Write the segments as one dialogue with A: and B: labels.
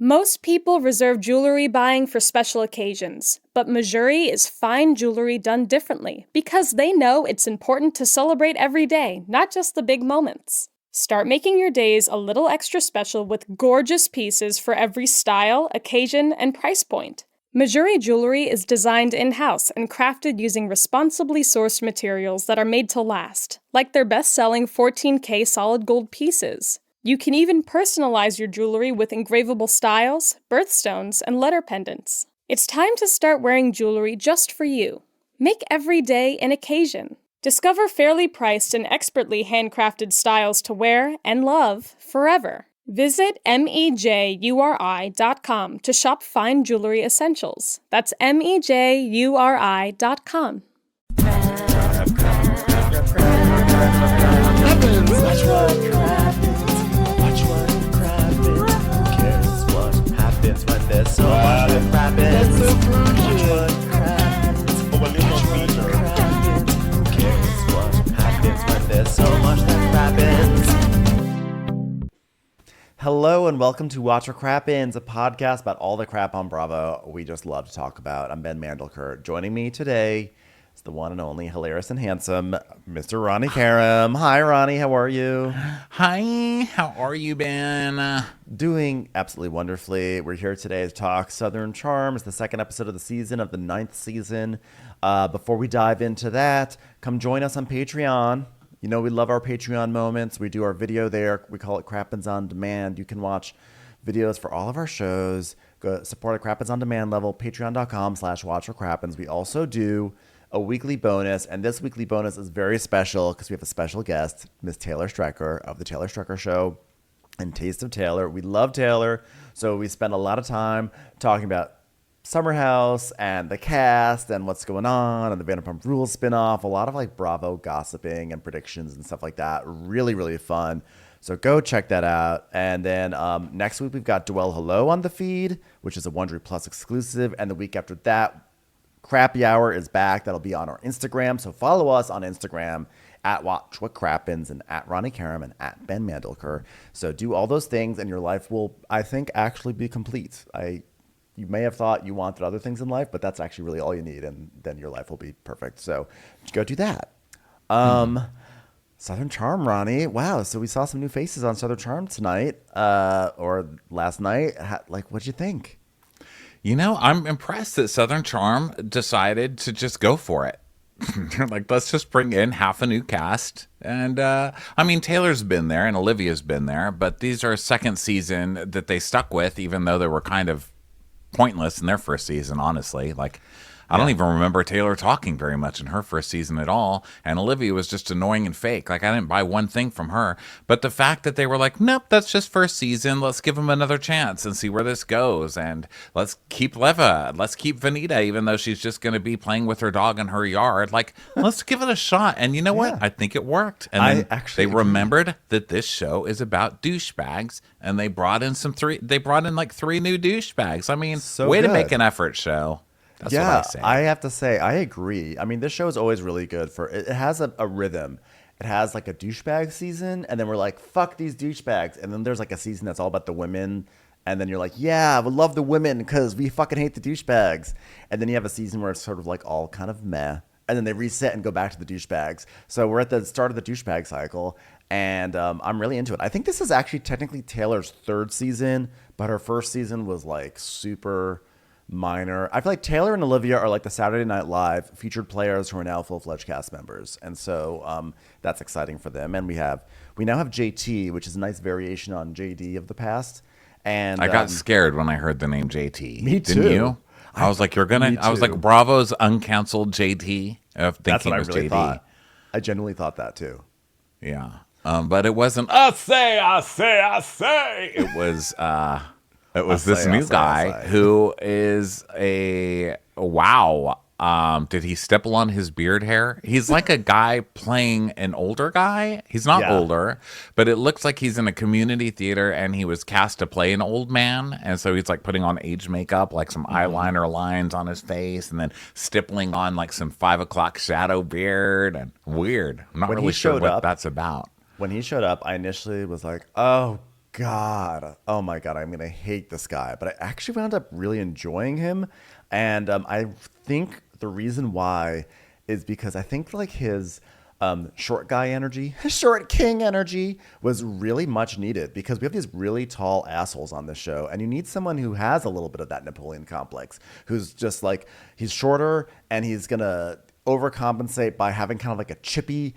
A: Most people reserve jewelry buying for special occasions, but Mejuri is fine jewelry done differently because they know it's important to celebrate every day, not just the big moments. Start making your days a little extra special with gorgeous pieces for every style, occasion, and price point. Mejuri jewelry is designed in-house and crafted using responsibly sourced materials that are made to last, like their best-selling 14K solid gold pieces. You can even personalize your jewelry with engravable styles, birthstones, and letter pendants. It's time to start wearing jewelry just for you. Make every day an occasion. Discover fairly priced and expertly handcrafted styles to wear and love forever. Visit mejuri.com to shop fine jewelry essentials. That's mejuri.com.
B: There's so much that happens. Watch what happens. Who cares what happens when there's so much that happens? Hello and welcome to Watch What Crappens, a podcast about all the crap on Bravo we just love to talk about. I'm Ben Mandelker. Joining me today is the one and only hilarious and handsome Mr. Ronnie Karam. Hi, Ronnie. How are you?
C: Hi. How are you, Ben?
B: Doing absolutely wonderfully. We're here today to talk Southern Charm. It's the second episode of the season, of the 9th season. Before we dive into that, come join us on Patreon. You know we love our Patreon moments. We do our video there. We call it Crappens On Demand. You can watch videos for all of our shows. Go support at Crappens On Demand level, patreon.com/watchwhatcrappens. We also do a weekly bonus, and this weekly bonus is very special because we have a special guest, Miss Taylor Strecker of The Taylor Strecker Show and Taste of Taylor. We love Taylor, so we spend a lot of time talking about Summer House and the cast and what's going on and the Vanderpump Rules spinoff. A lot of like Bravo gossiping and predictions and stuff like that. Really, really fun. So go check that out. And then next week we've got Dwell Hello on the feed, which is a Wondery Plus exclusive. And the week after that, Crappy Hour is back. That'll be on our Instagram. So follow us on Instagram at Watch What Crappens and at Ronnie Karam and at Ben Mandelker. So do all those things and your life will, I think, actually be complete. You may have thought you wanted other things in life, but that's actually really all you need, and then your life will be perfect. So go do that. Southern Charm, Ronnie. Wow. So we saw some new faces on Southern Charm tonight or last night. What'd you think?
C: You know, I'm impressed that Southern Charm decided to just go for it. They're like, let's just bring in half a new cast. And, I mean, Taylor's been there and Olivia's been there, but these are a second season that they stuck with, even though they were kind of pointless in their first season, honestly. I don't even remember Taylor talking very much in her first season at all. And Olivia was just annoying and fake. I didn't buy one thing from her. But the fact that they were like, nope, that's just first season. Let's give them another chance and see where this goes. And let's keep Leva. Let's keep Vanita, even though she's just going to be playing with her dog in her yard. Let's give it a shot. And you know what? I think it worked. And they remembered that this show is about douchebags. And they brought in three new douchebags. I mean, way to make an effort, show. That's what I say.
B: I have to say, I agree. I mean, this show is always really good it has a rhythm. It has like a douchebag season, and then we're like, fuck these douchebags. And then there's like a season that's all about the women, and then you're like, yeah, we love the women because we fucking hate the douchebags. And then you have a season where it's sort of like all kind of meh, and then they reset and go back to the douchebags. So we're at the start of the douchebag cycle, and I'm really into it. I think this is actually technically Taylor's third season, but her first season was like super minor. I feel like Taylor and Olivia are like the Saturday Night Live featured players who are now full-fledged cast members, and so that's exciting for them. And we now have JT, which is a nice variation on JD of the past. And
C: I got scared when I heard the name JT.
B: Me too.
C: Didn't you? I was like, I was like, Bravo's uncanceled JT.
B: That's what I really thought. I genuinely thought that too.
C: Yeah, but it wasn't. I say. It was. It was this new guy who is wow. Did he stipple on his beard hair? He's like a guy playing an older guy. He's not older, but it looks like he's in a community theater and he was cast to play an old man. And so he's like putting on age makeup, like some eyeliner lines on his face, and then stippling on like some 5 o'clock shadow beard. And weird. I'm not really sure what that's about.
B: When he showed up, I initially was like, oh God. Oh my God. I'm going to hate this guy. But I actually wound up really enjoying him. And I think the reason why is because I think like his short guy energy, his short king energy was really much needed because we have these really tall assholes on this show. And you need someone who has a little bit of that Napoleon complex, who's just like, he's shorter and he's going to overcompensate by having kind of like a chippy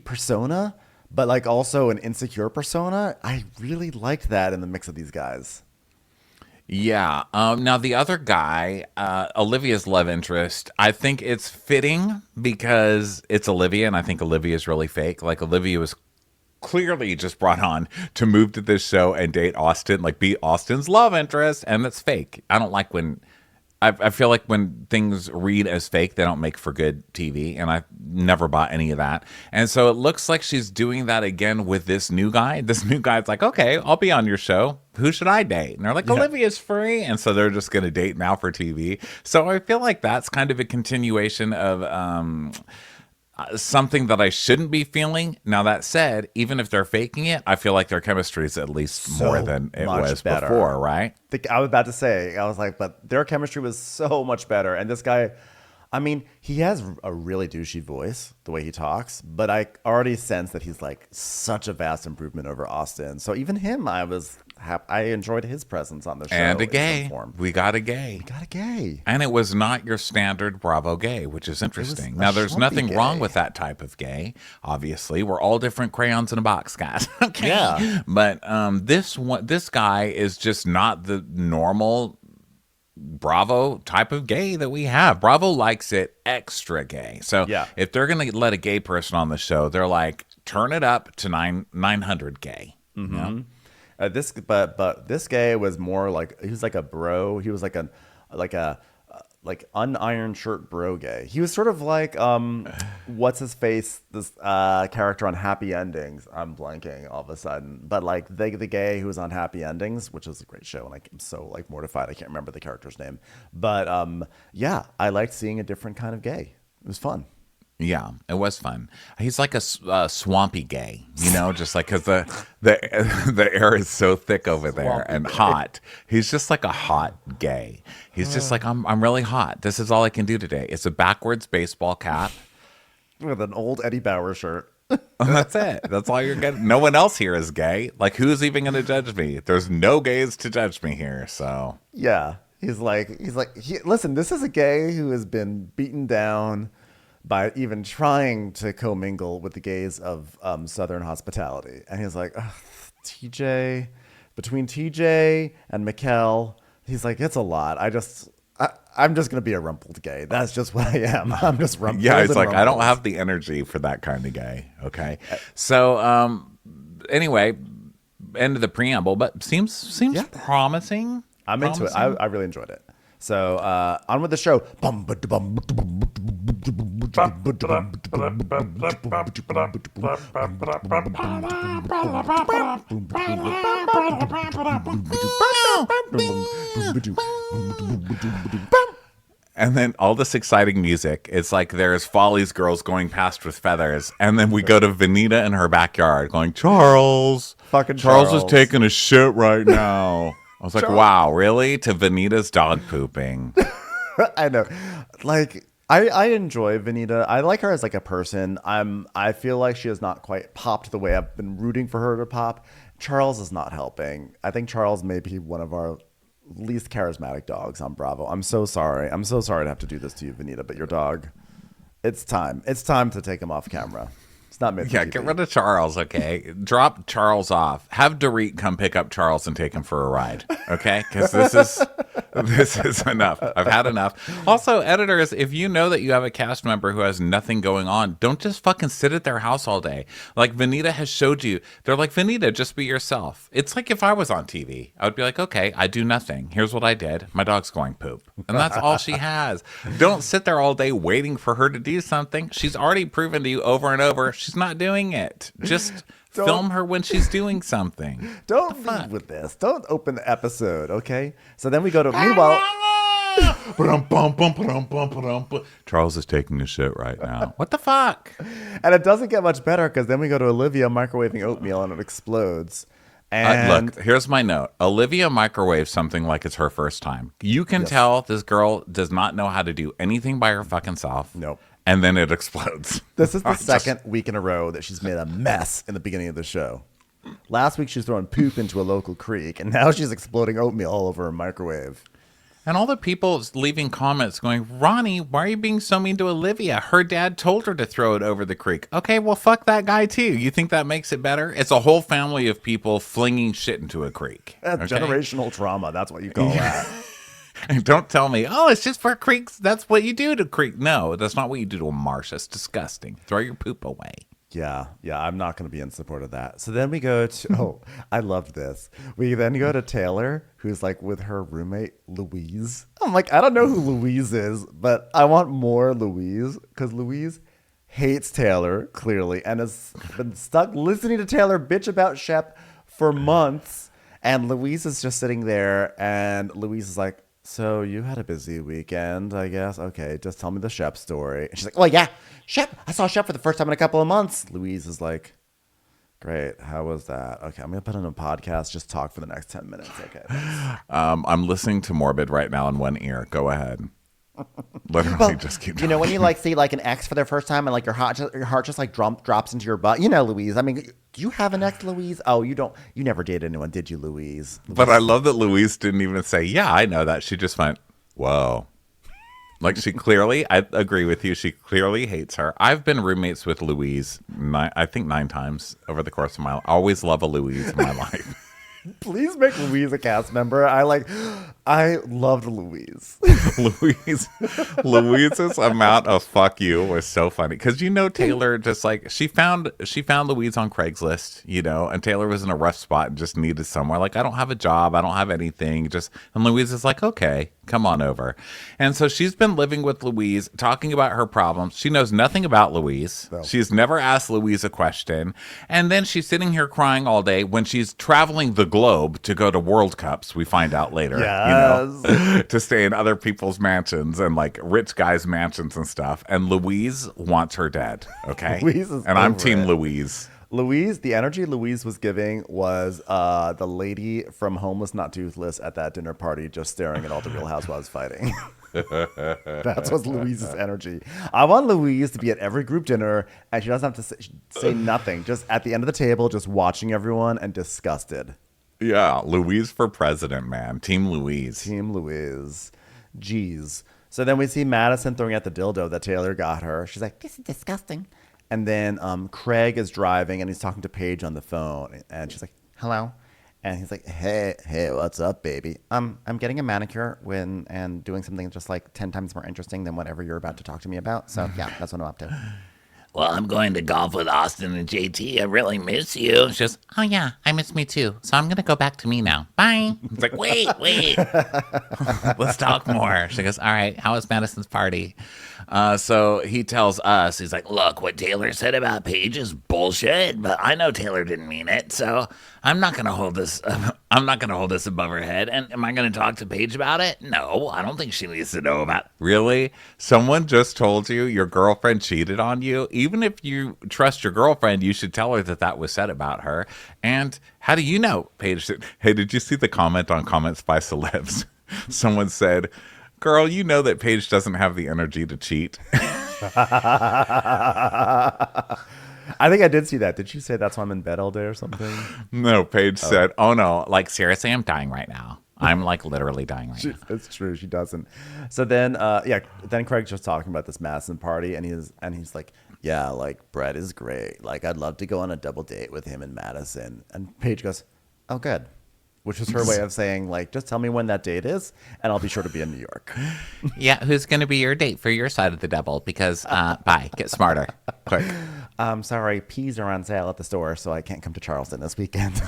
B: persona, but like also an insecure persona. I really liked that in the mix of these guys.
C: Yeah. Now the other guy, Olivia's love interest, I think it's fitting because it's Olivia, and I think Olivia is really fake. Like Olivia was clearly just brought on to move to this show and date Austen, like be Austen's love interest, and that's fake. I don't like when I feel like when things read as fake, they don't make for good TV, and I never bought any of that. And so it looks like she's doing that again with this new guy. This new guy's like, okay, I'll be on your show. Who should I date? And they're like, Olivia's free. And so they're just going to date now for TV. So I feel like that's kind of a continuation of something that I shouldn't be feeling. Now, that said, even if they're faking it, I feel like their chemistry is at least more than it was better. Before, right?
B: I was about to say, I was like, but their chemistry was so much better. And this guy, I mean, he has a really douchey voice, the way he talks, but I already sense that he's like such a vast improvement over Austen. So even him, I enjoyed his presence on the show.
C: And a gay. We got a gay. And it was not your standard Bravo gay, which is interesting. Now, there's nothing wrong with that type of gay. Obviously, we're all different crayons in a box, guys. Okay. Yeah. But this guy is just not the normal Bravo type of gay that we have. Bravo likes it extra gay. So if they're going to let a gay person on the show, they're like, turn it up to 900 gay. Mm-hmm. You know?
B: But this gay was more like, he was like a bro. He was like unironed shirt bro gay. He was sort of like what's his face, this character on Happy Endings. I'm blanking all of a sudden, but like the gay who was on Happy Endings, which is a great show, and I'm so like mortified I can't remember the character's name. But yeah, I liked seeing a different kind of gay. It was fun.
C: Yeah, it was fun. He's like a swampy gay, you know, just like because the air is so thick over there and hot. He's just like a hot gay. He's just like, I'm really hot. This is all I can do today. It's a backwards baseball cap
B: with an old Eddie Bauer shirt.
C: That's it. That's all you're getting. No one else here is gay. Like, who's even going to judge me? There's no gays to judge me here. So
B: yeah, he's like, listen, this is a gay who has been beaten down by even trying to commingle with the gays of Southern hospitality. And he's like, TJ, between TJ and Mikkel, he's like, it's a lot. I'm just going to be a rumpled gay. That's just what I am. I'm just rumpled.
C: Yeah, it's like, I don't have the energy for that kind of gay. Okay. So anyway, end of the preamble, but seems promising.
B: I'm into it. I really enjoyed it. So on with the show.
C: And then all this exciting music. It's like there's Folly's girls going past with feathers. And then we go to Venita in her backyard going, Charles is taking a shit right now. I was like, wow, really? To Venita's dog pooping.
B: I know. Like, I enjoy Venita. I like her as like a person. I feel like she has not quite popped the way I've been rooting for her to pop. Charles is not helping. I think Charles may be one of our least charismatic dogs on Bravo. I'm so sorry. I'm so sorry to have to do this to you, Venita, but your dog, it's time. It's time to take him off camera. It's not meant for TV.
C: Get rid of Charles, okay? Drop Charles off. Have Dorit come pick up Charles and take him for a ride, okay? Because this is enough. I've had enough. Also, editors, if you know that you have a cast member who has nothing going on, don't just fucking sit at their house all day. Like Venita has showed you. They're like, Venita, just be yourself. It's like if I was on TV, I would be like, okay, I do nothing. Here's what I did. My dog's going poop. And that's all she has. Don't sit there all day waiting for her to do something. She's already proven to you over and over she's not doing it. Just film her when she's doing something.
B: Don't lead with this. Don't open the episode, okay? So then we go to meanwhile.
C: Charles is taking a shit right now. What the fuck?
B: And it doesn't get much better because then we go to Olivia microwaving oatmeal and it explodes. And
C: Look, here's my note. Olivia microwaves something like it's her first time. You can tell this girl does not know how to do anything by her fucking self.
B: Nope.
C: And then it explodes.
B: This is the second week in a row that she's made a mess in the beginning of the show. Last week she was throwing poop into a local creek, and now she's exploding oatmeal all over her microwave.
C: And all the people leaving comments going, Ronnie, why are you being so mean to Olivia? Her dad told her to throw it over the creek. Okay, well, fuck that guy, too. You think that makes it better? It's a whole family of people flinging shit into a creek.
B: That's generational trauma. That's what you call that.
C: And don't tell me, oh, it's just for creeks. That's what you do to creek. No, that's not what you do to a marsh. That's disgusting. Throw your poop away.
B: Yeah, I'm not going to be in support of that. So then we go to, I loved this. We then go to Taylor, who's like with her roommate, Louise. I'm like, I don't know who Louise is, but I want more Louise because Louise hates Taylor, clearly, and has been stuck listening to Taylor bitch about Shep for months. And Louise is just sitting there, and Louise is like, so you had a busy weekend, I guess. Okay, just tell me the Shep story. And she's like, well, yeah, Shep. I saw Shep for the first time in a couple of months. Louise is like, great. How was that? Okay, I'm going to put in a podcast. Just talk for the next 10 minutes. Okay.
C: I'm listening to Morbid right now in one ear. Go ahead. Literally, just keep talking.
B: You know, when you like see like an ex for their first time and like your heart just like drops into your butt. You know, Louise. I mean, do you have an ex, Louise? Oh, you don't. You never dated anyone, did you, Louise?
C: But I love that Louise didn't even say, yeah, I know that. She just went, whoa. Like she clearly, I agree with you. She clearly hates her. I've been roommates with Louise, I think 9 times over the course of my life. Always love a Louise in my life.
B: Please make Louise a cast member. I loved Louise.
C: Louise's amount of fuck you was so funny because Taylor just like she found Louise on Craigslist, and Taylor was in a rough spot and just needed somewhere. Like, I don't have a job, I don't have anything. And Louise is like, okay, come on over. And so she's been living with Louise, talking about her problems. She knows nothing about Louise. No. She's never asked Louise a question. And then she's sitting here crying all day when she's traveling the globe to go to World Cups, we find out later.
B: Yes.
C: To stay in other people's mansions and like rich guys' mansions and stuff. And Louise wants her dead. Okay. And I'm Team Louise.
B: Louise, the energy Louise was giving was the lady from Homeless Not Toothless at that dinner party just staring at all the Real Housewives fighting. That's what's Louise's energy. I want Louise to be at every group dinner and she doesn't have to say nothing. Just at the end of the table, just watching everyone and disgusted.
C: Yeah, Louise for president, man. Team Louise.
B: Team Louise. Jeez. So then we see Madison throwing out the dildo that Taylor got her. She's like, this is disgusting. And then Craig is driving and he's talking to Paige on the phone. And she's like, hello. And he's like, hey, what's up, baby? I'm getting a manicure and doing something just like 10 times more interesting than whatever you're about to talk to me about. So yeah, that's what I'm up to.
D: Well, I'm going to golf with Austen and JT. I really miss you.
C: She goes, oh yeah, I miss me too. So I'm going to go back to me now. Bye. It's like, wait. Let's talk more. She goes, all right, how was Madison's party? So he tells us, he's like,
D: look, what Taylor said about Paige is bullshit, but I know Taylor didn't mean it, so I'm not going to hold this. I'm not going to hold this above her head. And am I going to talk to Paige about it? No, I don't think she needs to know about it.
C: Really? Someone just told you your girlfriend cheated on you? Even if you trust your girlfriend, you should tell her that was said about her. And how do you know? Paige said, hey, did you see the comment on Comments by Celebs? Someone said, girl, you know that Paige doesn't have the energy to cheat.
B: I think I did see that. Did you say that's why I'm in bed all day or something?
C: No, Paige said, oh no, like seriously, I'm dying right now. I'm like literally dying right now.
B: It's true. She doesn't. So then, then Craig's just talking about this Madison party and he's like, yeah, like Brett is great. Like I'd love to go on a double date with him and Madison. And Paige goes, oh, good. Which was her way of saying, like, just tell me when that date is, and I'll be sure to be in New York.
C: Yeah, who's going to be your date for your side of the double? Because, bye, get smarter, quick.
B: Sorry, peas are on sale at the store, so I can't come to Charleston this weekend.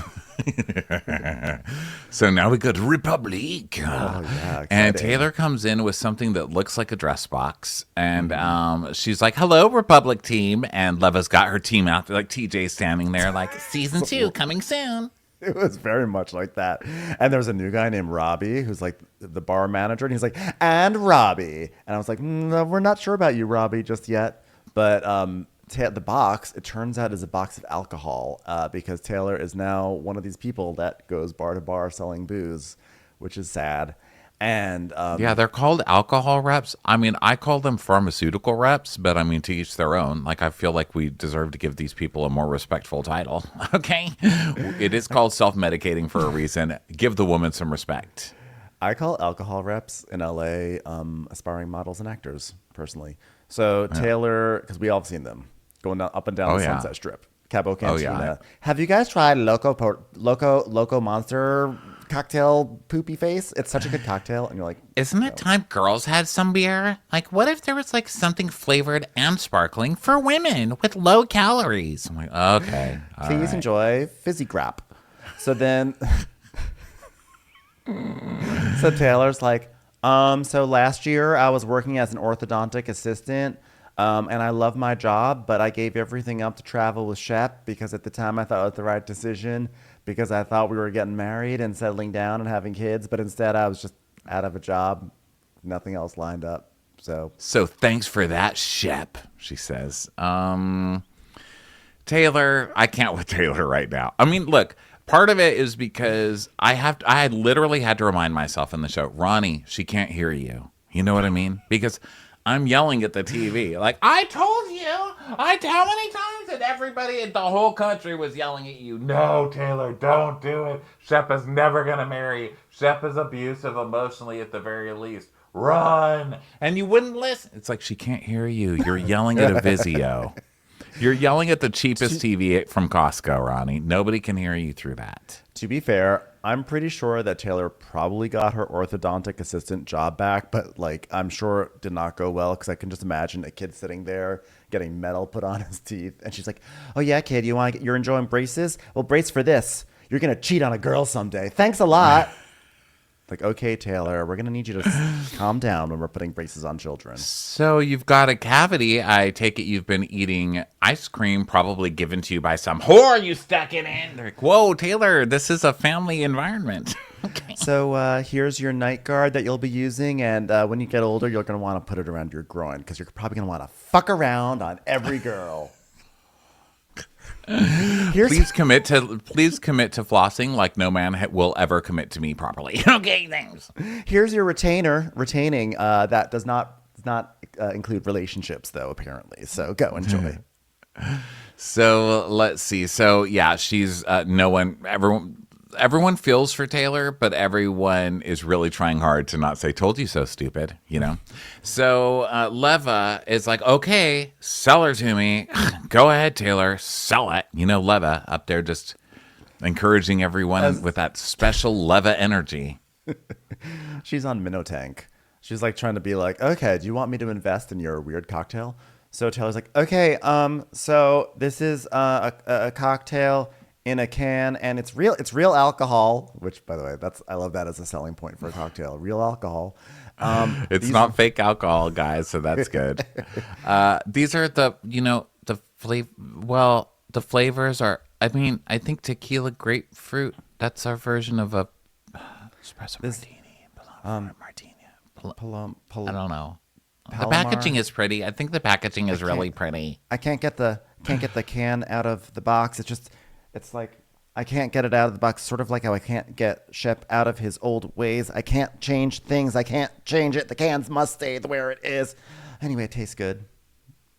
C: So now we go to Republic.
B: Oh, yeah,
C: and Taylor comes in with something that looks like a dress box. And she's like, hello, Republic team. And Leva's got her team out there, like TJ standing there, like, season 2 coming soon.
B: It was very much like that. And there's a new guy named Robbie who's like the bar manager. And he's like, and Robbie. And I was like, no, we're not sure about you, Robbie, just yet. But the box, it turns out, is a box of alcohol because Taylor is now one of these people that goes bar to bar selling booze, which is sad. And
C: Yeah, they're called alcohol reps. I mean, I call them pharmaceutical reps, but I mean, to each their own. Like, I feel like we deserve to give these people a more respectful title. Okay? It is called self-medicating for a reason. Give the woman some respect.
B: I call alcohol reps in LA aspiring models and actors, personally. So Taylor, because we all have seen them going down, up and down the Sunset Strip, Cabo Cantina.
C: yeah.
B: Have you guys tried Loco Monster cocktail poopy face? It's such a good cocktail, and you're like,
C: Isn't it time girls had some beer? Like, what if there was like something flavored and sparkling for women with low calories? I'm like, okay.
B: please enjoy fizzy crap. So then, so Taylor's like, so last year I was working as an orthodontic assistant, and I love my job, but I gave everything up to travel with Shep because at the time I thought it was the right decision because I thought we were getting married and settling down and having kids, but instead I was just out of a job, nothing else lined up. So
C: thanks for that, Shep, she says. Taylor, I can't with Taylor right now. I mean, look, part of it is because I literally had to remind myself in the show, Ronnie, she can't hear you. You know what I mean? Because I'm yelling at the TV. Like, I told you. How many times did everybody in the whole country was yelling at you? No, Taylor, don't do it. Shep is never going to marry. Shep is abusive emotionally at the very least. Run. And you wouldn't listen. It's like, she can't hear you. You're yelling at a Vizio. You're yelling at the cheapest TV from Costco, Ronnie. Nobody can hear you through that.
B: to be fair, I'm pretty sure that Taylor probably got her orthodontic assistant job back, but like I'm sure it did not go well because I can just imagine a kid sitting there getting metal put on his teeth, and she's like, "Oh yeah, kid, you're enjoying braces? Well, brace for this. You're gonna cheat on a girl someday. Thanks a lot." Like, okay, Taylor, we're going to need you to calm down when we're putting braces on children.
C: So you've got a cavity. I take it you've been eating ice cream probably given to you by some whore you stuck it in. They're like, whoa, Taylor, this is a family environment. Okay.
B: So here's your night guard that you'll be using, and when you get older, you're going to want to put it around your groin because you're probably going to want to fuck around on every girl.
C: Please commit to flossing like no man will ever commit to me properly. Okay, thanks.
B: Here's your retaining that does not include relationships though, apparently. So go enjoy.
C: So let's see. So yeah, she's everyone feels for Taylor, but everyone is really trying hard to not say "told you so," stupid, you know. So Leva is like, "Okay, sell her to me. Go ahead, Taylor, sell it." You know, Leva up there just encouraging everyone with that special Leva energy.
B: She's on Minotank. She's like trying to be like, "Okay, do you want me to invest in your weird cocktail?" So Taylor's like, "Okay, so this is a cocktail in a can, and it's real alcohol," which, by the way, I love that as a selling point for a cocktail. Real alcohol.
C: It's not fake alcohol, guys, so that's good. These are the flavor. Well, the flavors are. I mean, I think tequila, grapefruit. That's our version of a espresso martini, martini. I don't know. The packaging is pretty. I think the packaging is really pretty.
B: I can't get the can out of the box. It's like I can't get it out of the box, sort of like how I can't get Shep out of his old ways. I can't change things. I can't change it. The cans must stay where it is. Anyway, it tastes good.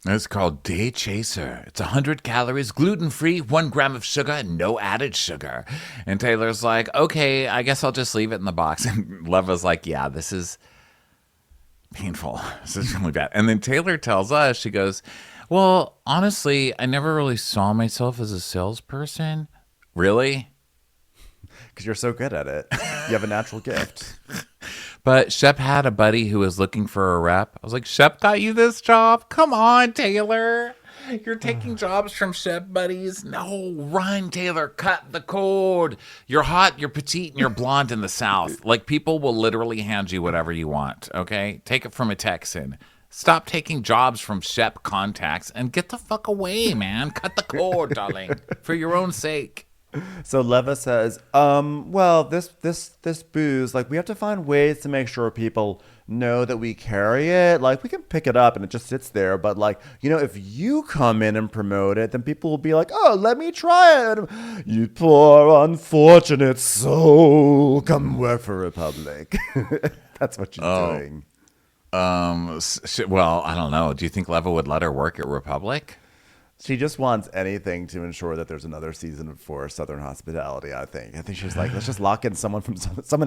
C: It's called Day Chaser. It's 100 calories, gluten-free, 1 gram of sugar, and no added sugar. And Taylor's like, okay, I guess I'll just leave it in the box. And Leva's like, yeah, this is painful. This is really bad. And then Taylor tells us, she goes, well, honestly, I never really saw myself as a salesperson. Really?
B: Because you're so good at it. You have a natural gift.
C: But Shep had a buddy who was looking for a rep. I was like, Shep got you this job? Come on, Taylor. You're taking jobs from Shep buddies? No, run, Taylor. Cut the cord. You're hot, you're petite, and you're blonde in the South. Like, people will literally hand you whatever you want, okay? Take it from a Texan. Stop taking jobs from Shep contacts and get the fuck away, man. Cut the cord, darling, for your own sake.
B: So Leva says, well, this booze, like we have to find ways to make sure people know that we carry it. Like we can pick it up and it just sits there, but like, if you come in and promote it, then people will be like, oh, let me try it. You poor unfortunate soul, come work for Republic. That's what she's doing.
C: Well, I don't know. Do you think Leva would let her work at Republic?
B: She just wants anything to ensure that there's another season for Southern Hospitality. I think she's like, let's just lock in someone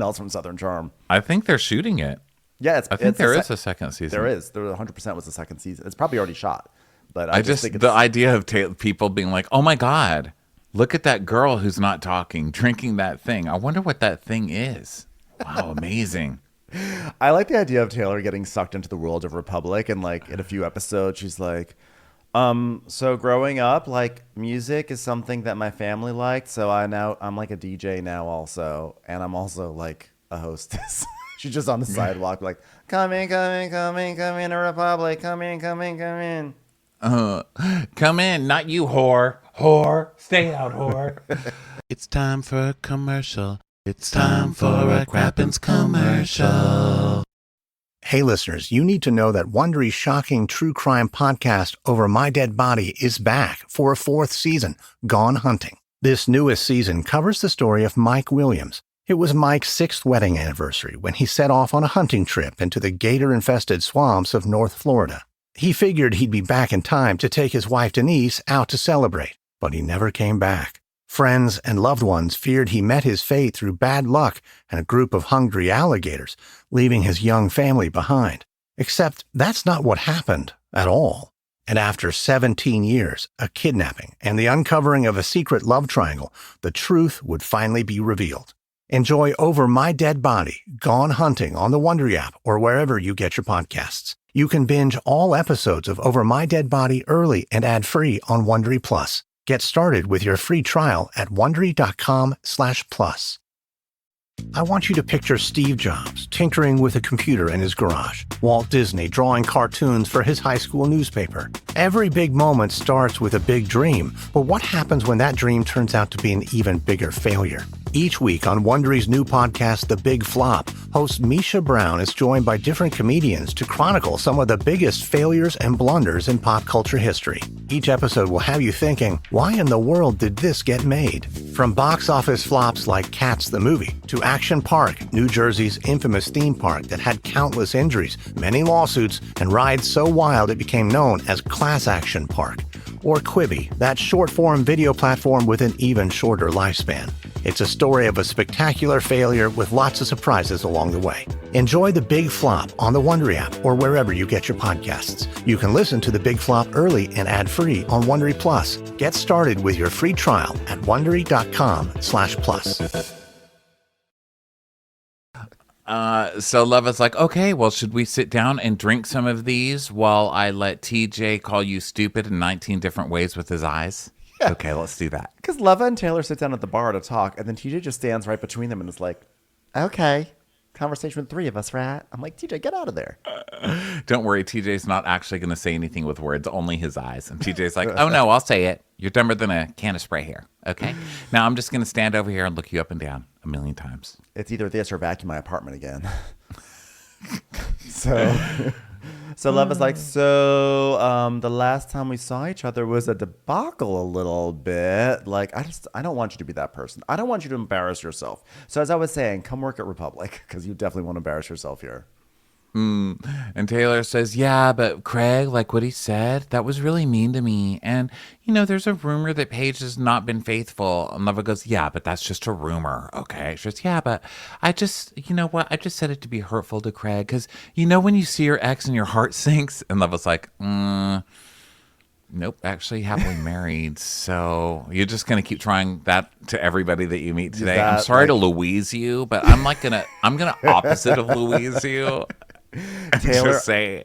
B: else from Southern Charm.
C: I think they're shooting it.
B: Yeah,
C: I think there is a second season.
B: There is. There 100% was the second season. It's probably already shot, but I just think
C: the idea of people being like, oh my God, look at that girl who's not talking, drinking that thing. I wonder what that thing is. Wow, amazing.
B: I like the idea of Taylor getting sucked into the world of Republic, and like in a few episodes, she's like, so growing up, like music is something that my family liked. So I'm like a DJ now also. And I'm also like a hostess. She's just on the sidewalk, like, come in to Republic. Come in.
C: Come in, not you, whore. Stay out, whore. It's time for a commercial. It's time for a Crappens commercial.
E: Hey listeners, you need to know that Wondery's shocking true crime podcast, Over My Dead Body, is back for a 4th season, Gone Hunting. This newest season covers the story of Mike Williams. It was Mike's 6th wedding anniversary when he set off on a hunting trip into the gator-infested swamps of North Florida. He figured he'd be back in time to take his wife Denise out to celebrate, but he never came back. Friends and loved ones feared he met his fate through bad luck and a group of hungry alligators, leaving his young family behind. Except that's not what happened at all. And after 17 years, a kidnapping, and the uncovering of a secret love triangle, the truth would finally be revealed. Enjoy Over My Dead Body, Gone Hunting on the Wondery app or wherever you get your podcasts. You can binge all episodes of Over My Dead Body early and ad-free on Wondery Plus. Get started with your free trial at Wondery.com/plus. I want you to picture Steve Jobs tinkering with a computer in his garage, Walt Disney drawing cartoons for his high school newspaper. Every big moment starts with a big dream, but what happens when that dream turns out to be an even bigger failure? Each week on Wondery's new podcast, The Big Flop, host Misha Brown is joined by different comedians to chronicle some of the biggest failures and blunders in pop culture history. Each episode will have you thinking, why in the world did this get made? From box office flops like Cats the movie, to Action Park, New Jersey's infamous theme park that had countless injuries, many lawsuits, and rides so wild it became known as Class Action Park. Or Quibi, that short-form video platform with an even shorter lifespan. It's a story of a spectacular failure with lots of surprises along the way. Enjoy The Big Flop on the Wondery app or wherever you get your podcasts. You can listen to The Big Flop early and ad-free on Wondery Plus. Get started with your free trial at Wondery.com/plus.
C: So Leva's like, okay, well, should we sit down and drink some of these while I let TJ call you stupid in 19 different ways with his eyes? Yeah. Okay, let's do that.
B: Because Leva and Taylor sit down at the bar to talk, and then TJ just stands right between them and is like, okay, conversation with 3 of us, right? I'm like, TJ, get out of there.
C: Don't worry, TJ's not actually going to say anything with words, only his eyes. And TJ's like, oh no, I'll say it. You're dumber than a can of spray here, okay? Now I'm just going to stand over here and look you up and down a million times.
B: It's either this or vacuum my apartment again. So Leva's like, the last time we saw each other was a debacle a little bit. Like, I don't want you to be that person. I don't want you to embarrass yourself. So as I was saying, come work at Republic because you definitely won't embarrass yourself here.
C: And Taylor says, yeah, but Craig, like what he said, that was really mean to me. And, there's a rumor that Paige has not been faithful. And Leva goes, yeah, but that's just a rumor. Okay. She says, yeah, but I just, I just said it to be hurtful to Craig. Because, when you see your ex and your heart sinks. And Leva's like, nope, actually happily married. So you're just going to keep trying that to everybody that you meet today. I'm sorry to Louise you, but I'm going to opposite of Louise you.
B: Taylor,
C: just say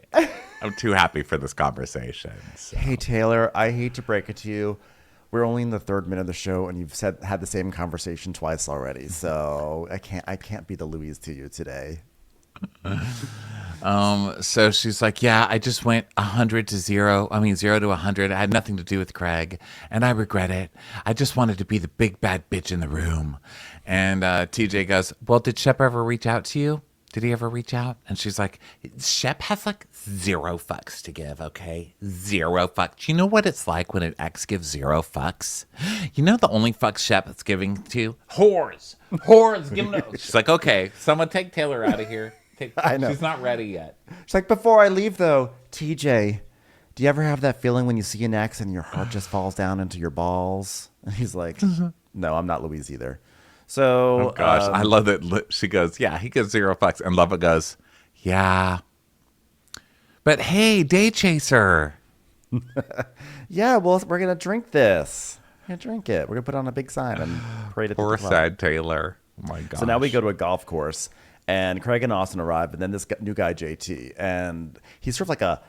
C: I'm too happy for this conversation. So.
B: Hey Taylor, I hate to break it to you. We're only in the 3rd minute of the show, and you've had the same conversation twice already. So I can't be the Louise to you today.
C: So she's like, yeah, I just went 100 to 0. I mean, 0 to 100. I had nothing to do with Craig, and I regret it. I just wanted to be the big bad bitch in the room. And TJ goes, well, did Shep ever reach out to you? Did he ever reach out? And she's like, Shep has like 0 fucks to give, okay? 0 fucks. You know what it's like when an ex gives 0 fucks? You know the only fucks Shep is giving to? Whores. Whores. Give them She's like, okay, someone take Taylor out of here.
B: I know.
C: She's not ready yet.
B: She's like, before I leave, though, TJ, do you ever have that feeling when you see an ex and your heart just falls down into your balls? And he's like, no, I'm not Louise either. So,
C: oh, gosh. I love that. She goes, yeah, he gives 0 fucks. And Lova goes, yeah. But hey, day chaser.
B: yeah, well, we're going to drink this. We're going to drink it. We're going to put on a big sign and parade it to the
C: Poor
B: club.
C: sad Taylor. Oh, my gosh.
B: So now we go to a golf course. And Craig and Austen arrive, and then this new guy, JT, and he's sort of like a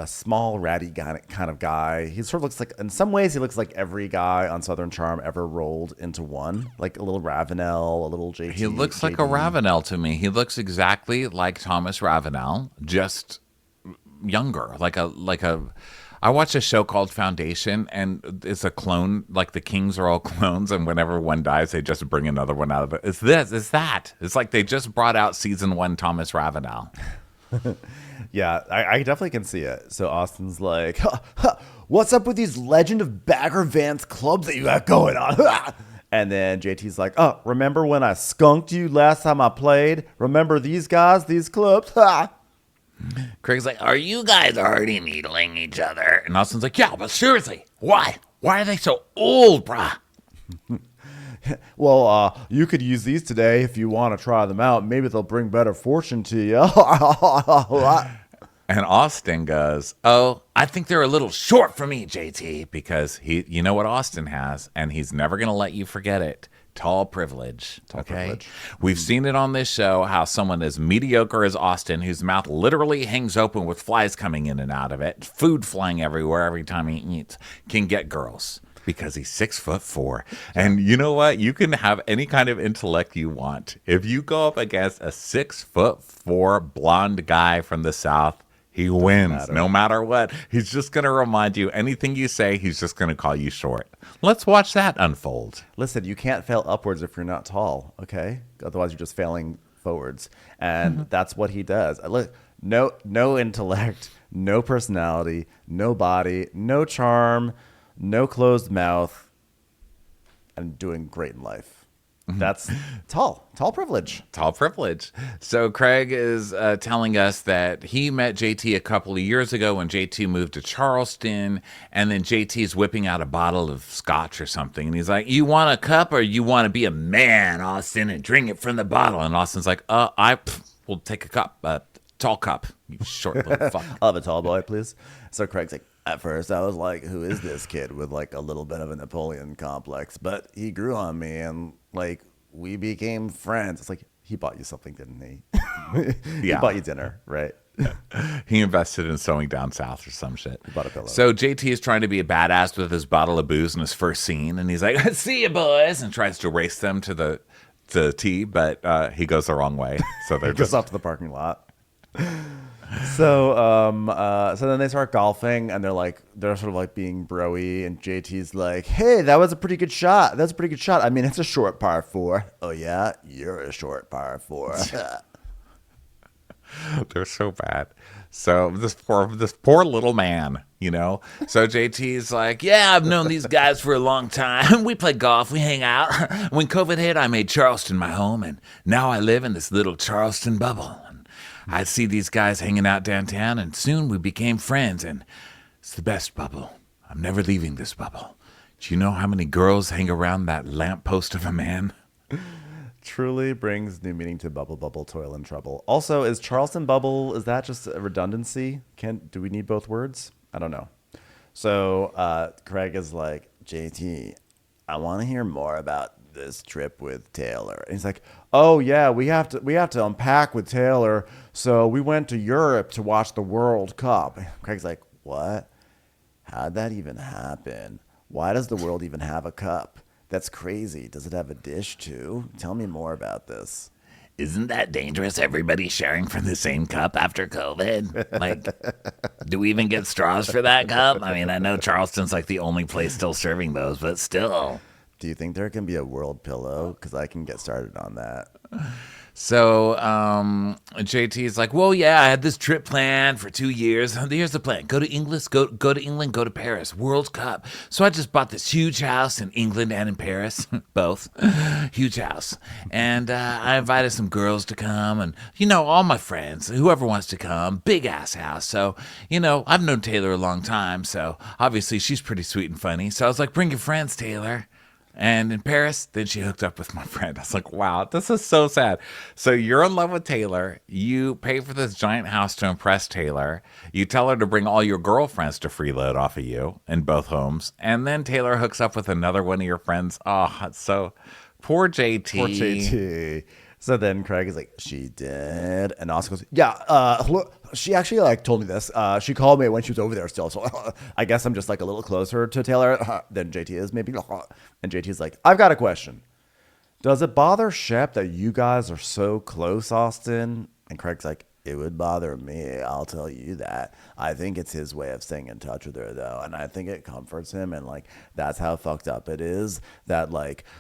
B: small, ratty guy, kind of guy. He sort of looks like, in some ways, he looks like every guy on Southern Charm ever rolled into one. Like a little Ravenel, a little JT.
C: He looks
B: JD.
C: like a Ravenel to me. He looks exactly like Thomas Ravenel, just younger. I watched a show called Foundation, and it's a clone. Like the kings are all clones, and whenever one dies, they just bring another one out of it. It's that. It's like they just brought out season 1 Thomas Ravenel.
B: Yeah, I definitely can see it. So Austin's like, what's up with these Legend of Bagger Vance clubs that you got going on? And then JT's like, oh, remember when I skunked you last time I played? Remember these guys, these clubs?
D: Craig's like, are you guys already needling each other?
C: And Austin's like, yeah, but seriously, why? Why are they so old, brah?
B: Well, you could use these today if you want to try them out. Maybe they'll bring better fortune to you.
C: And Austin goes, oh, I think they're a little short for me, JT, because you know what Austin has, and he's never going to let you forget it. Tall privilege.
B: Privilege.
C: We've seen it on this show how someone as mediocre as Austin, whose mouth literally hangs open with flies coming in and out of it, food flying everywhere every time he eats, can get girls because he's 6'4". And you know what? You can have any kind of intellect you want. If you go up against a 6'4" blonde guy from the South, he wins no matter what. He's just going to remind you anything you say, he's just going to call you short. Let's watch that unfold.
B: Listen, you can't fail upwards if you're not tall, okay? Otherwise, you're just failing forwards. And that's what he does. Look, no intellect, no personality, no body, no charm, no closed mouth, and doing great in life. That's tall privilege.
C: Tall privilege. So Craig is telling us that he met JT a couple of years ago when JT moved to Charleston, and then JT's whipping out a bottle of scotch or something, and he's like, you want a cup or you want to be a man, Austin, and drink it from the bottle? And Austin's like, I will take a cup, tall cup, you short little fuck.
B: I'll have a tall boy, please. So Craig's like, at first I was like, who is this kid with like a little bit of a Napoleon complex? But he grew on me and like we became friends. It's like, he bought you something, didn't he? He bought you dinner, right?
C: He invested in sewing down south or some shit.
B: He bought a pillow.
C: So JT is trying to be a badass with his bottle of booze in his first scene, and he's like, see you boys, and tries to race them to the tee, but he goes the wrong way. So they're
B: goes off to the parking lot. So then they start golfing, and they're sort of like being broy, and JT's like, hey, that was a pretty good shot. That's a pretty good shot. I mean, it's a short par 4. Oh yeah, you're a short par 4.
C: They're so bad. So this poor little man, you know. So JT's like, yeah, I've known these guys for a long time. We play golf, we hang out. When COVID hit, I made Charleston my home, and now I live in this little Charleston bubble. I see these guys hanging out downtown, and soon we became friends, and it's the best bubble. I'm never leaving this bubble. Do you know how many girls hang around that lamppost of a man?
B: Truly brings new meaning to bubble, bubble, toil, and trouble. Also, is Charleston bubble, is that just a redundancy? Do we need both words? I don't know. So Craig is like, JT, I want to hear more about this trip with Taylor. And he's like, oh yeah, we have to unpack with Taylor. So we went to Europe to watch the World Cup. Craig's like, what? How'd that even happen? Why does the world even have a cup? That's crazy. Does it have a dish too? Tell me more about this.
D: isn't that dangerous? Everybody sharing from the same cup after COVID? Like, do we even get straws for that cup? I mean, I know Charleston's like the only place still serving those, but still.
B: Do you think there can be a world pillow? Because I can get started on that.
C: So JT is like, well, yeah, I had this trip planned for 2 years. Here's the plan. Go to England, go to England, go to Paris, World Cup. So I just bought this huge house in England and in Paris, both. Huge house. And I invited some girls to come and, all my friends, whoever wants to come, big ass house. So, I've known Taylor a long time. So obviously she's pretty sweet and funny. So I was like, bring your friends, Taylor. And in Paris, then she hooked up with my friend. I was like, wow, this is so sad. So you're in love with Taylor. You pay for this giant house to impress Taylor. You tell her to bring all your girlfriends to freeload off of you in both homes. And then Taylor hooks up with another one of your friends. Oh, it's so poor JT.
B: Poor JT. So then Craig is like, she did. And Austin goes, yeah, look, she actually told me this. She called me when she was over there still. So I guess I'm just a little closer to Taylor than JT is maybe. And JT's like, I've got a question. Does it bother Shep that you guys are so close, Austin? And Craig's like, it would bother me. I'll tell you that. I think it's his way of staying in touch with her, though. And I think it comforts him. And, that's how fucked up it is that,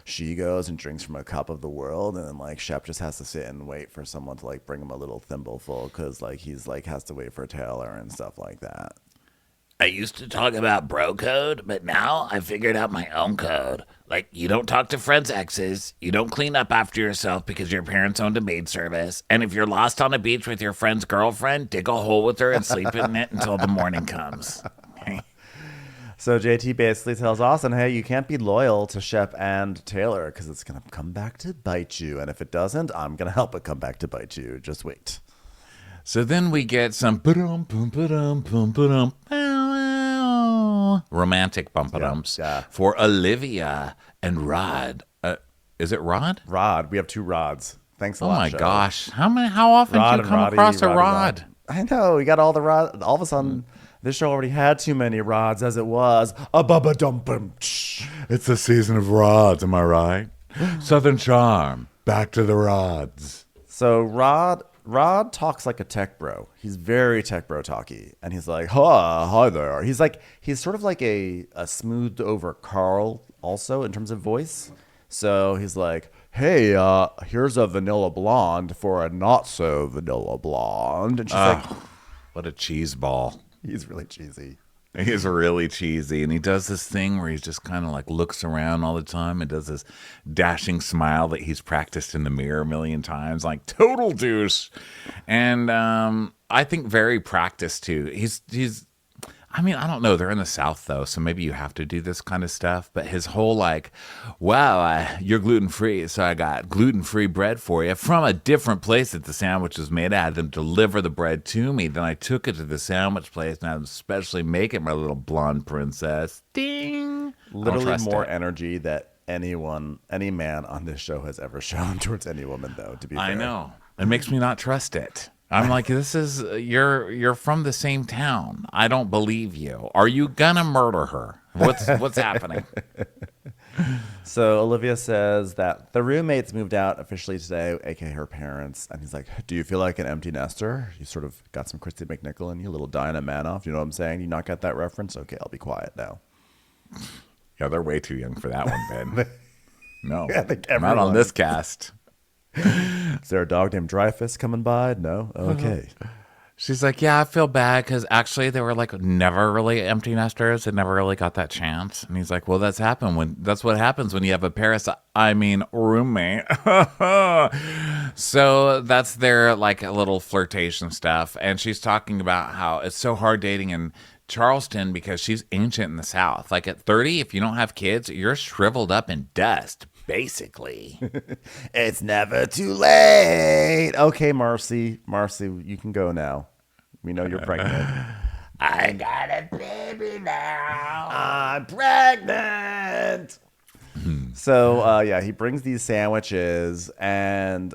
B: she goes and drinks from a cup of the world. And then, Shep just has to sit and wait for someone to, bring him a little thimbleful because, he's, has to wait for Taylor and stuff like that.
D: I used to talk about bro code, but now I figured out my own code. You don't talk to friends' exes, you don't clean up after yourself because your parents owned a maid service, and if you're lost on a beach with your friend's girlfriend, dig a hole with her and sleep in it until the morning comes.
B: So JT basically tells Austin, hey, you can't be loyal to Shep and Taylor because it's going to come back to bite you. And if it doesn't, I'm going to help it come back to bite you. Just wait.
C: So then we get some romantic bump-a-dumps for Olivia and Rod. Is it Rod?
B: Rod. We have 2 Rods. Thanks a lot,
C: Oh, my
B: Shep.
C: gosh. How often
B: Rod
C: do you
B: and
C: come
B: Roddy,
C: across a
B: Roddy,
C: Rod?
B: I know. We got all the Rod. All of a sudden, this show already had too many Rods as it was. A bubba dump.
C: It's the season of Rods, am I right? Southern Charm. Back to the Rods.
B: So Rod talks like a tech bro. He's very tech bro talky. And he's like, hi there. He's sort of like a smoothed over Carl also in terms of voice. So he's like, hey, here's a vanilla blonde for a not so vanilla blonde. And she's like,
C: what a cheese ball.
B: He's really cheesy.
C: He's really cheesy, and he does this thing where he's just kind of looks around all the time and does this dashing smile that he's practiced in the mirror a million times, total douche. And I think very practiced too. He's I don't know. They're in the South though, so maybe you have to do this kind of stuff. But his whole wow, you're gluten-free, so I got gluten-free bread for you from a different place that the sandwich was made at. I had them deliver the bread to me. Then I took it to the sandwich place and I had them specially make it, my little blonde princess. Ding!
B: Literally more energy that any man on this show has ever shown towards any woman, though, to be fair.
C: I know. It makes me not trust it. I'm like, this is, you're from the same town. I don't believe you. Are you gonna murder her? What's happening?
B: So Olivia says that the roommates moved out officially today, aka her parents. And he's like, do you feel like an empty nester? You sort of got some Christy McNichol in you, a little Diana Manoff. You know what I'm saying? You not get that reference? Okay, I'll be quiet now.
C: Yeah, they're way too young for that one, Ben. No,
B: I think
C: not on this cast.
B: Is there a dog named Dreyfus coming by? No? Okay.
C: She's like, yeah, I feel bad because actually they were never really empty nesters and never really got that chance. And he's like, well, that's what happens when you have a roommate. So that's their a little flirtation stuff. And she's talking about how it's so hard dating in Charleston because she's ancient in the South. At 30, if you don't have kids, you're shriveled up in dust. Basically.
B: It's never too late. Okay, Marcy, you can go now. We know you're pregnant.
D: I got a baby now.
B: I'm pregnant. So he brings these sandwiches and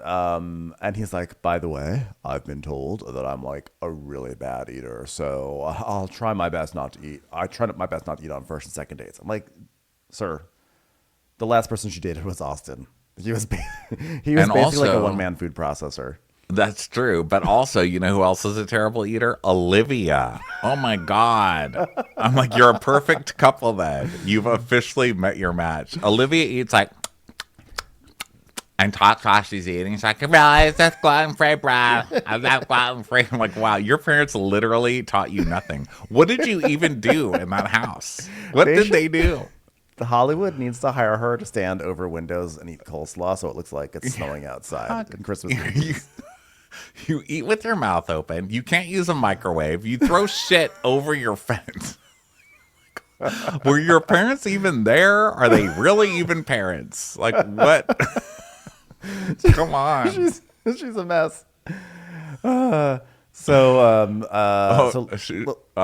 B: he's like, by the way, I've been told that I'm a really bad eater, so I'll try my best not to eat. I try my best not to eat on first and second dates. I'm like, sir, the last person she dated was Austen. He was he was
C: And
B: basically like a
C: also-
B: one-man food processor.
C: That's true. But also, you know who else is a terrible eater? Olivia. Oh my God. I'm like, you're a perfect couple then. You've officially met your match. Olivia eats like, and talks while she's eating. She's like, realize that's gluten-free bread. I'm not gluten-free. I'm like, wow, your parents literally taught you nothing. What did you even do in that house? What did they do?
B: The Hollywood needs to hire her to stand over windows and eat coleslaw so it looks like it's snowing outside in Christmas movies.
C: You eat with your mouth open. You can't use a microwave. You throw shit over your fence. Were your parents even there? Are they really even parents? Like, what? Come on.
B: She's a mess.
C: I'm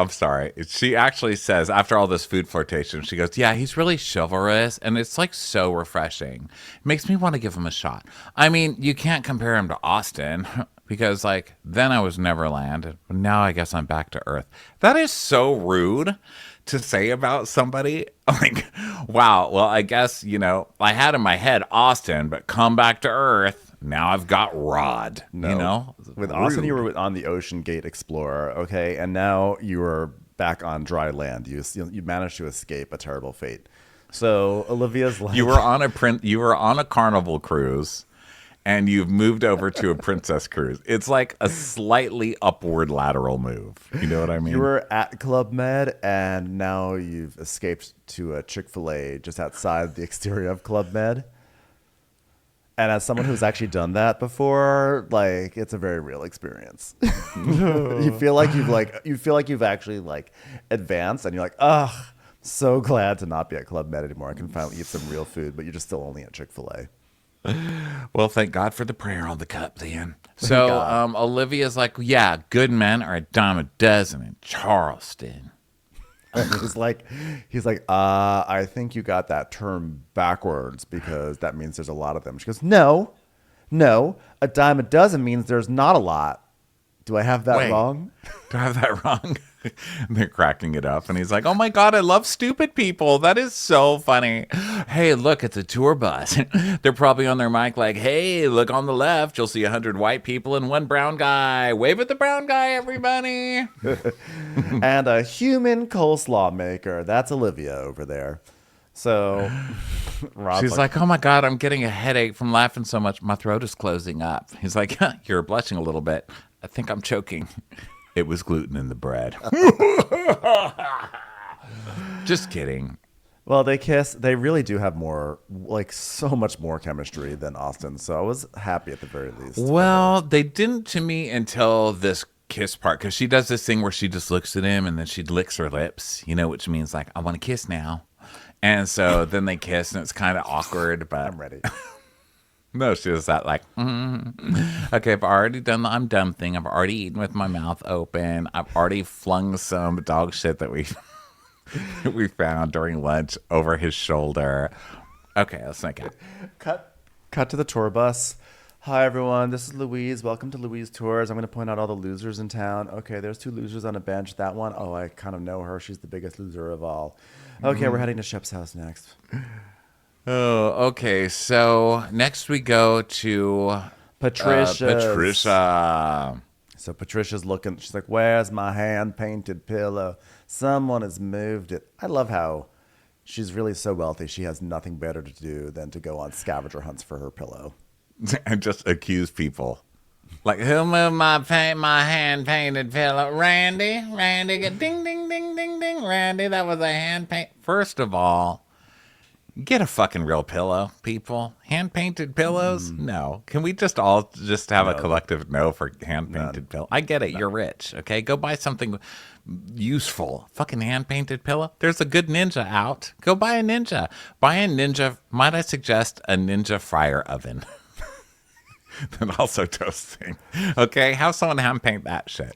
C: sorry. She actually says, after all this food flirtation, she goes, yeah, he's really chivalrous, and it's like so refreshing. It makes me want to give him a shot. I mean, you can't compare him to Austen because, like, then I was Neverland, but now I guess I'm back to Earth. That is so rude to say about somebody. Like, wow, well, I guess, you know, I had in my head Austen, but come back to Earth. Now I've got Rod, you know?
B: With
C: Rude.
B: Austen, you were on the Ocean Gate Explorer, okay? And now you are back on dry land. You managed to escape a terrible fate. So Olivia's like...
C: You were on a Carnival cruise, and you've moved over to a princess cruise. It's like a slightly upward lateral move. You know what I mean?
B: You were at Club Med, and now you've escaped to a Chick-fil-A just outside the exterior of Club Med. And as someone who's actually done that before, like, it's a very real experience. You feel like you've actually like advanced, and you're like, ugh, so glad to not be at Club Med anymore. I can finally eat some real food, but you're just still only at Chick-fil-A.
C: Well, thank God for the prayer on the cup then. So Olivia's like, yeah, good men are a dime a dozen in Charleston.
B: He's like, I think you got that term backwards because that means there's a lot of them. She goes, no, a dime a dozen means there's not a lot. Do I have that wrong?
C: Do I have that wrong? And they're cracking it up. And he's like, oh my God, I love stupid people. That is so funny. Hey, look, it's a tour bus. They're probably on their mic like, hey, look on the left. You'll see 100 white people and one brown guy. Wave at the brown guy, everybody.
B: And a human coleslaw maker. That's Olivia over there. So
C: she's like, oh my God, I'm getting a headache from laughing so much. My throat is closing up. He's like, you're blushing a little bit. I think I'm choking. It was gluten in the bread. Just kidding.
B: Well, they kiss. They really do have more, like, so much more chemistry than Austen. So I was happy at the very least.
C: Well, they didn't to me until this kiss part, because she does this thing where she just looks at him and then she licks her lips, you know, which means like, I want to kiss now. And so then they kiss and it's kind of awkward, but
B: I'm ready.
C: No, she was that like, okay, I've already done the I'm dumb thing. I've already eaten with my mouth open. I've already flung some dog shit that we found during lunch over his shoulder. Okay, let's make it.
B: Cut to the tour bus. Hi, everyone. This is Louise. Welcome to Louise Tours. I'm going to point out all the losers in town. Okay, there's 2 losers on a bench. That one, oh, I kind of know her. She's the biggest loser of all. Okay, we're heading to Shep's house next.
C: Oh, okay. So next we go to Patricia.
B: So Patricia's looking. She's like, where's my hand-painted pillow? Someone has moved it. I love how she's really so wealthy. She has nothing better to do than to go on scavenger hunts for her pillow.
C: And just accuse people. Like, who moved my hand-painted pillow? Randy, ding, ding, ding, ding, ding. Randy, that was a hand-paint. First of all, get a fucking real pillow, people. Hand-painted pillows? No. Can we just all just have a collective no for hand-painted pillow? I get it. You're rich, okay? Go buy something useful. Fucking hand-painted pillow. There's a good Ninja out. Go buy a Ninja. Buy a Ninja. Might I suggest a Ninja fryer oven? And also toasting. Okay, have someone hand paint that shit.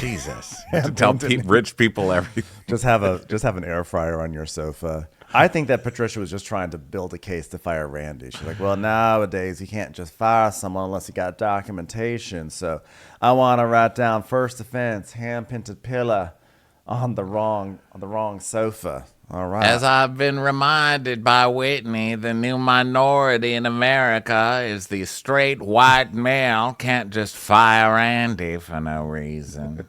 C: Jesus, to tell rich people everything.
B: Just have an air fryer on your sofa. I think that Patricia was just trying to build a case to fire Randy. She's like, well, nowadays you can't just fire someone unless you got documentation. So I want to write down first offense, hand painted pillow on the wrong sofa. All right.
C: As I've been reminded by Whitney, the new minority in America is the straight white male can't just fire Randy for no reason.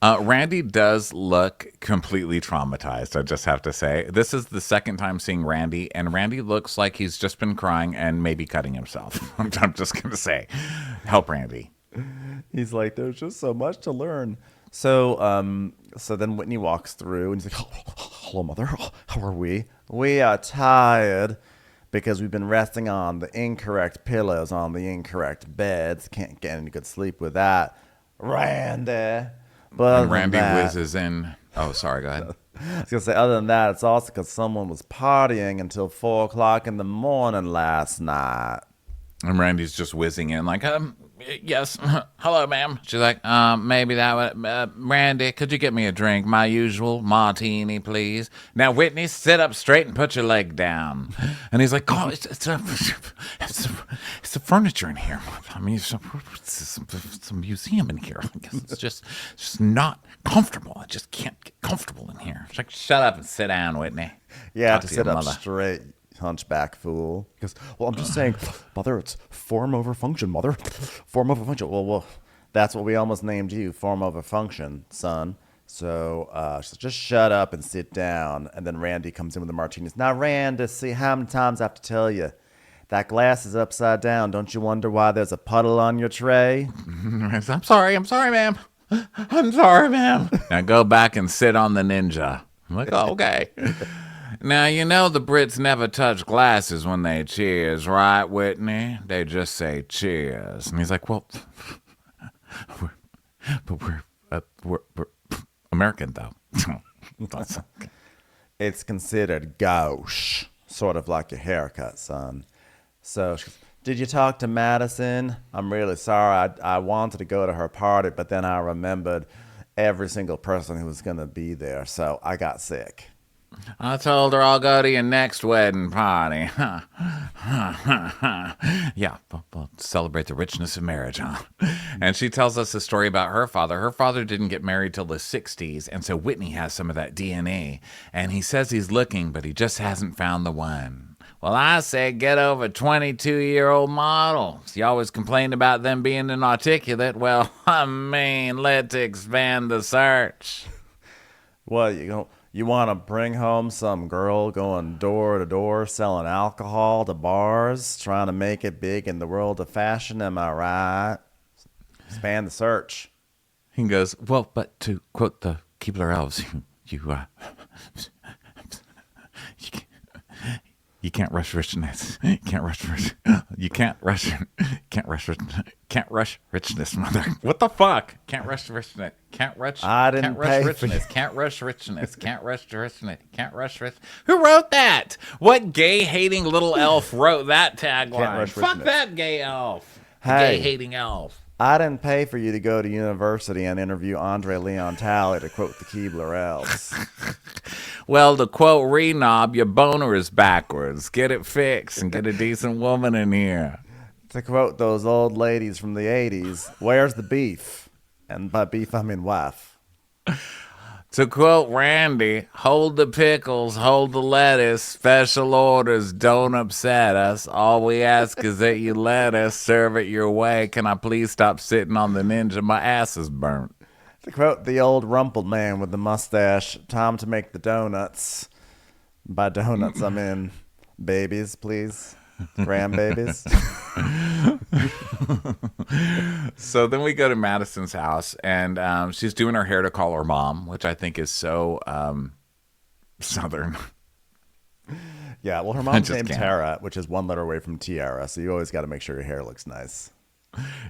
C: Randy does look completely traumatized, I just have to say. This is the second time seeing Randy, and Randy looks like he's just been crying and maybe cutting himself. I'm just going to say, help Randy.
B: He's like, there's just so much to learn. So then Whitney walks through and he's like, hello, mother. How are we? We are tired because we've been resting on the incorrect pillows on the incorrect beds. Can't get any good sleep with that. Randy. But
C: And Randy whizzes in. Oh, sorry, go ahead.
B: I was going to say, other than that, it's also because someone was partying until 4 o'clock in the morning last night.
C: And Randy's just whizzing in like, yes, hello, ma'am. She's like, maybe that would, Randy, could you get me a drink? My usual martini, please. Now, Whitney, sit up straight and put your leg down. And he's like, oh, it's the furniture in here. I mean, it's a museum in here. I guess it's just not comfortable. I just can't get comfortable in here. She's like, shut up and sit down, Whitney.
B: Yeah,
C: Talk
B: to
C: to
B: sit
C: your
B: up
C: mother.
B: straight, hunchback fool. He goes, well, I'm just saying, mother, it's form over function, mother. Form over function. Well, that's what we almost named you, form over function, son. So she says, just shut up and sit down. And then Randy comes in with the martinis. Now, Randy, see how many times I have to tell you, that glass is upside down. Don't you wonder why there's a puddle on your tray?
C: I'm sorry, ma'am. I'm sorry, ma'am. Now go back and sit on the ninja. I'm like, oh, okay. Now, you know the Brits never touch glasses when they cheers, right, Whitney? They just say cheers. And he's like, well, we're American, though.
B: It's considered gauche, sort of like your haircut, son. So she goes, did you talk to Madison? I'm really sorry. I wanted to go to her party, but then I remembered every single person who was going to be there, so I got sick.
C: I told her I'll go to your next wedding party. Yeah, we'll celebrate the richness of marriage, huh? And she tells us a story about her father. Her father didn't get married till the 60s, and so Whitney has some of that DNA. And he says he's looking, but he just hasn't found the one. Well, I say get over 22-year-old models. You always complain about them being inarticulate. Well, I mean, let's expand the search.
B: What, you want to bring home some girl going door to door selling alcohol to bars, trying to make it big in the world of fashion, am I right? Expand the search.
C: He goes, well, but to quote the Keebler Elves, you can't rush richness. You can't rush rich. You can't rush richness, mother. What the fuck? Can't rush richness. Can't rush.
B: I didn't
C: can't rush
B: pay for
C: richness. Can't rush richness. Can't rush richness. Can't rush rich. Who wrote that? What gay hating little elf wrote that
B: Can't
C: tagline?
B: rush
C: Fuck
B: richness.
C: that gay elf.
B: Hey.
C: Gay hating elf.
B: I didn't pay for you to go to university and interview Andre Leon Talley to quote the Keebler Elves.
C: Well, to quote Renob, your boner is backwards. Get it fixed and get a decent woman in here.
B: To quote those old ladies from the 80s, where's the beef? And by beef, I mean wife.
C: To quote Randy, hold the pickles, hold the lettuce, special orders don't upset us. All we ask is that you let us serve it your way. Can I please stop sitting on the ninja? My ass is burnt.
B: To quote the old rumpled man with the mustache, time to make the donuts. By donuts, I mean babies, please. Grandbabies.
C: So then we go to Madison's house, and she's doing her hair to call her mom, which I think is so Southern.
B: Yeah, well, her mom's
C: just
B: named
C: can't.
B: Tara, which is one letter away from tiara, so you always got to make sure your hair looks nice.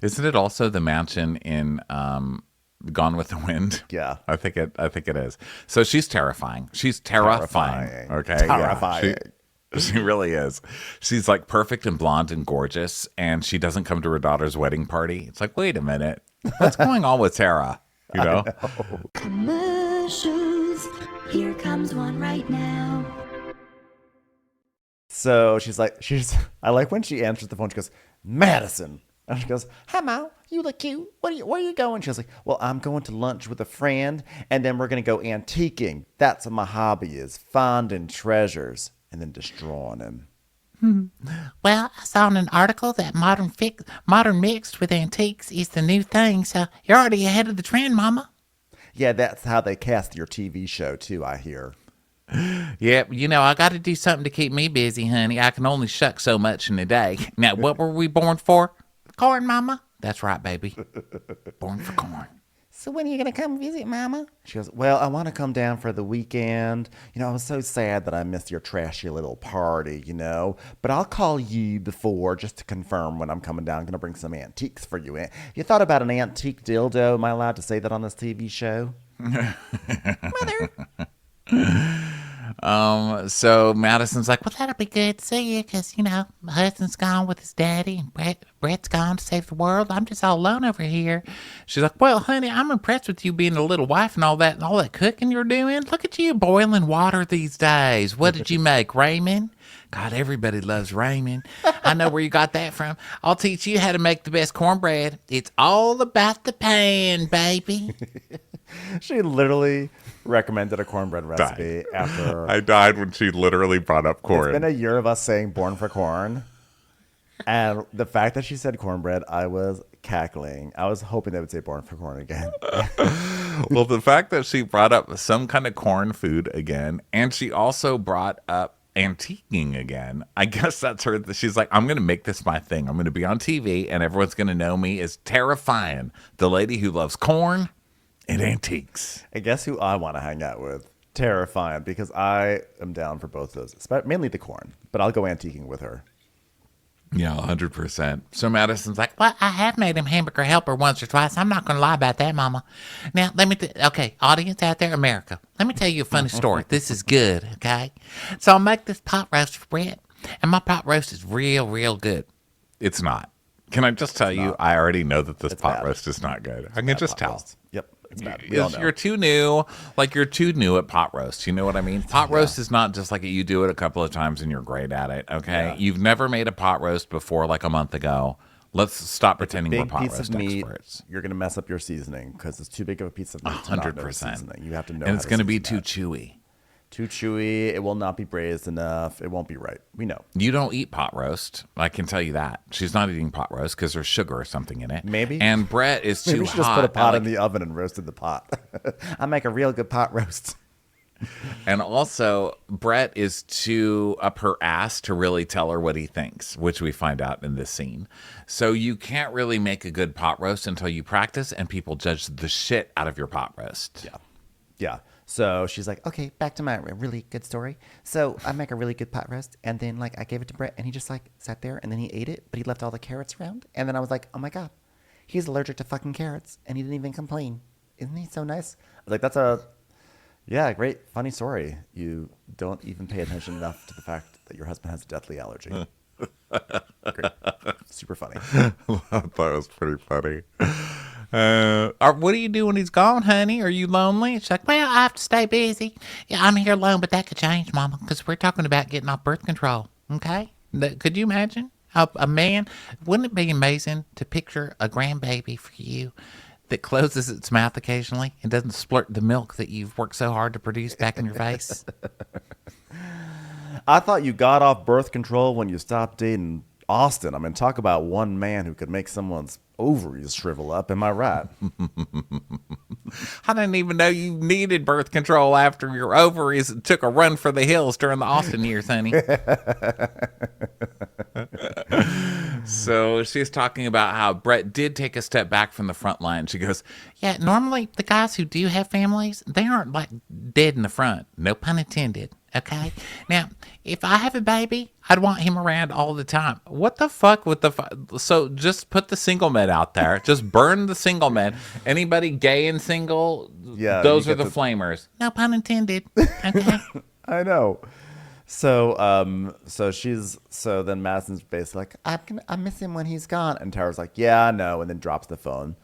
C: Isn't it also the mansion in Gone with the Wind?
B: Yeah.
C: I think it is. So she's terrifying. She's terrifying.
B: Terrifying.
C: Okay.
B: Terrifying.
C: Yeah, she really is. She's like perfect and blonde and gorgeous, and she doesn't come to her daughter's wedding party. It's like, wait a minute. What's going on with Tara? You know?
F: Commercials. Here comes one right now.
B: So she's like, I like when she answers the phone, she goes, Madison. And she goes, "Hi, Mom. You look cute. Where are you going?" She was like, "Well, I'm going to lunch with a friend, and then we're going to go antiquing. That's what my hobby is, finding treasures and then destroying them."
G: Well, I saw in an article that modern mixed with antiques is the new thing, so you're already ahead of the trend, Mama.
B: Yeah, that's how they cast your TV show, too, I hear.
C: Yep, I got to do something to keep me busy, honey. I can only shuck so much in a day. Now, what were we born for?
G: Corn, Mama.
C: That's right, baby. Born for corn.
B: "So when are you going to come visit, Mama?" She goes, "Well, I want to come down for the weekend. I was so sad that I missed your trashy little party, But I'll call you before just to confirm when I'm coming down. I'm going to bring some antiques for you. You thought about an antique dildo? Am I allowed to say that on this TV show?"
G: Mother.
C: So Madison's like,
G: Well, that'll be good to see you, because, my husband's gone with his daddy, and Brett's gone to save the world. I'm just all alone over here.
C: she's like, well, honey, I'm impressed with you being a little wife and all that cooking you're doing. Look at you boiling water these days. What did you make, ramen? God, everybody loves ramen. I know where you got that from. I'll teach you how to make the best cornbread. It's all about the pan, baby.
B: She literally recommended a cornbread recipe after.
C: I died when she literally brought up corn.
B: It's been a year of us saying "born for corn," and the fact that she said cornbread, I was cackling. I was hoping they would say "born for corn" again.
C: Well, the fact that she brought up some kind of corn food again, and she also brought up antiquing again, I guess that's her. She's like, I'm going to make this my thing. I'm going to be on TV, and everyone's going to know me as Terrifying, the lady who loves corn and antiques.
B: And guess who I want to hang out with? Terrifying, because I am down for both those, mainly the corn, but I'll go antiquing with her.
C: Yeah, 100%. So Madison's like,
G: Well, I have made him hamburger helper once or twice. I'm not going to lie about that, Mama. Now, okay, audience out there, America, let me tell you a funny story. This is good, okay? So I'll make this pot roast for Brett, and my pot roast is real, real good.
C: it's not. Can I just tell you, I already know that this pot roast is not good. I can just tell.
B: Yep, it's bad. We all know.
C: You're too new. You're too new at pot roast. You know what I mean? Pot roast is not just like you do it a couple of times and you're great at it. Okay,
B: Yeah.
C: You've never made a pot roast before, like a month ago. Let's stop pretending we're
B: Big
C: pot
B: piece
C: roast
B: of meat.
C: experts.
B: You're gonna mess up your seasoning because it's too big of a piece of meat. to not know the
C: 100%.
B: seasoning. You have to know,
C: And
B: how
C: it's
B: to
C: going to be
B: season
C: too
B: that.
C: chewy.
B: Too chewy. It will not be braised enough. It won't be right. We know.
C: You don't eat pot roast. I can tell you that. She's not eating pot roast because there's sugar or something in it.
B: Maybe.
C: And Brett is
B: Maybe
C: too
B: we should
C: hot.
B: just put a pot
C: I
B: in the oven and roast in the pot. I make a real good pot roast.
C: And also, Brett is too up her ass to really tell her what he thinks, which we find out in this scene. So you can't really make a good pot roast until you practice and people judge the shit out of your pot roast.
B: Yeah. So she's like, okay, back to my really good story. So I make a really good pot roast, and then I gave it to Brett, and he just sat there, and then he ate it, but he left all the carrots around, and then I was like, oh my god, he's allergic to fucking carrots, and he didn't even complain. Isn't he so nice? I was like, that's a great funny story. You don't even pay attention enough to the fact that your husband has a deathly allergy. Great, super funny.
C: I thought it was pretty funny. What do you do when he's gone, honey? Are you lonely?
G: She's like, well, I have to stay busy. Yeah, I'm here alone, but that could change, Mama, because we're talking about getting off birth control, okay? Could you imagine a man? Wouldn't it be amazing to picture a grandbaby for you that closes its mouth occasionally and doesn't splurt the milk that you've worked so hard to produce back in your face?
B: I thought you got off birth control when you stopped dating Austen. I mean, talk about one man who could make someone's ovaries shrivel up. Am I right?
C: I didn't even know you needed birth control after your ovaries took a run for the hills during the Austen years, honey. So she's talking about how Brett did take a step back from the front line. She goes,
G: Yeah, normally the guys who do have families, they aren't dead in the front. No pun intended. Okay. Now, if I have a baby, I'd want him around all the time.
C: what the fuck with the... So just put the single men out there. Just burn the single men. Anybody gay and single,
B: Yeah,
C: those
B: you
C: are the
B: get
C: flamers.
G: No pun intended. Okay.
B: I know. So, so then Madison's basically like, I miss him when he's gone. And Tara's like, yeah, I know. And then drops the phone.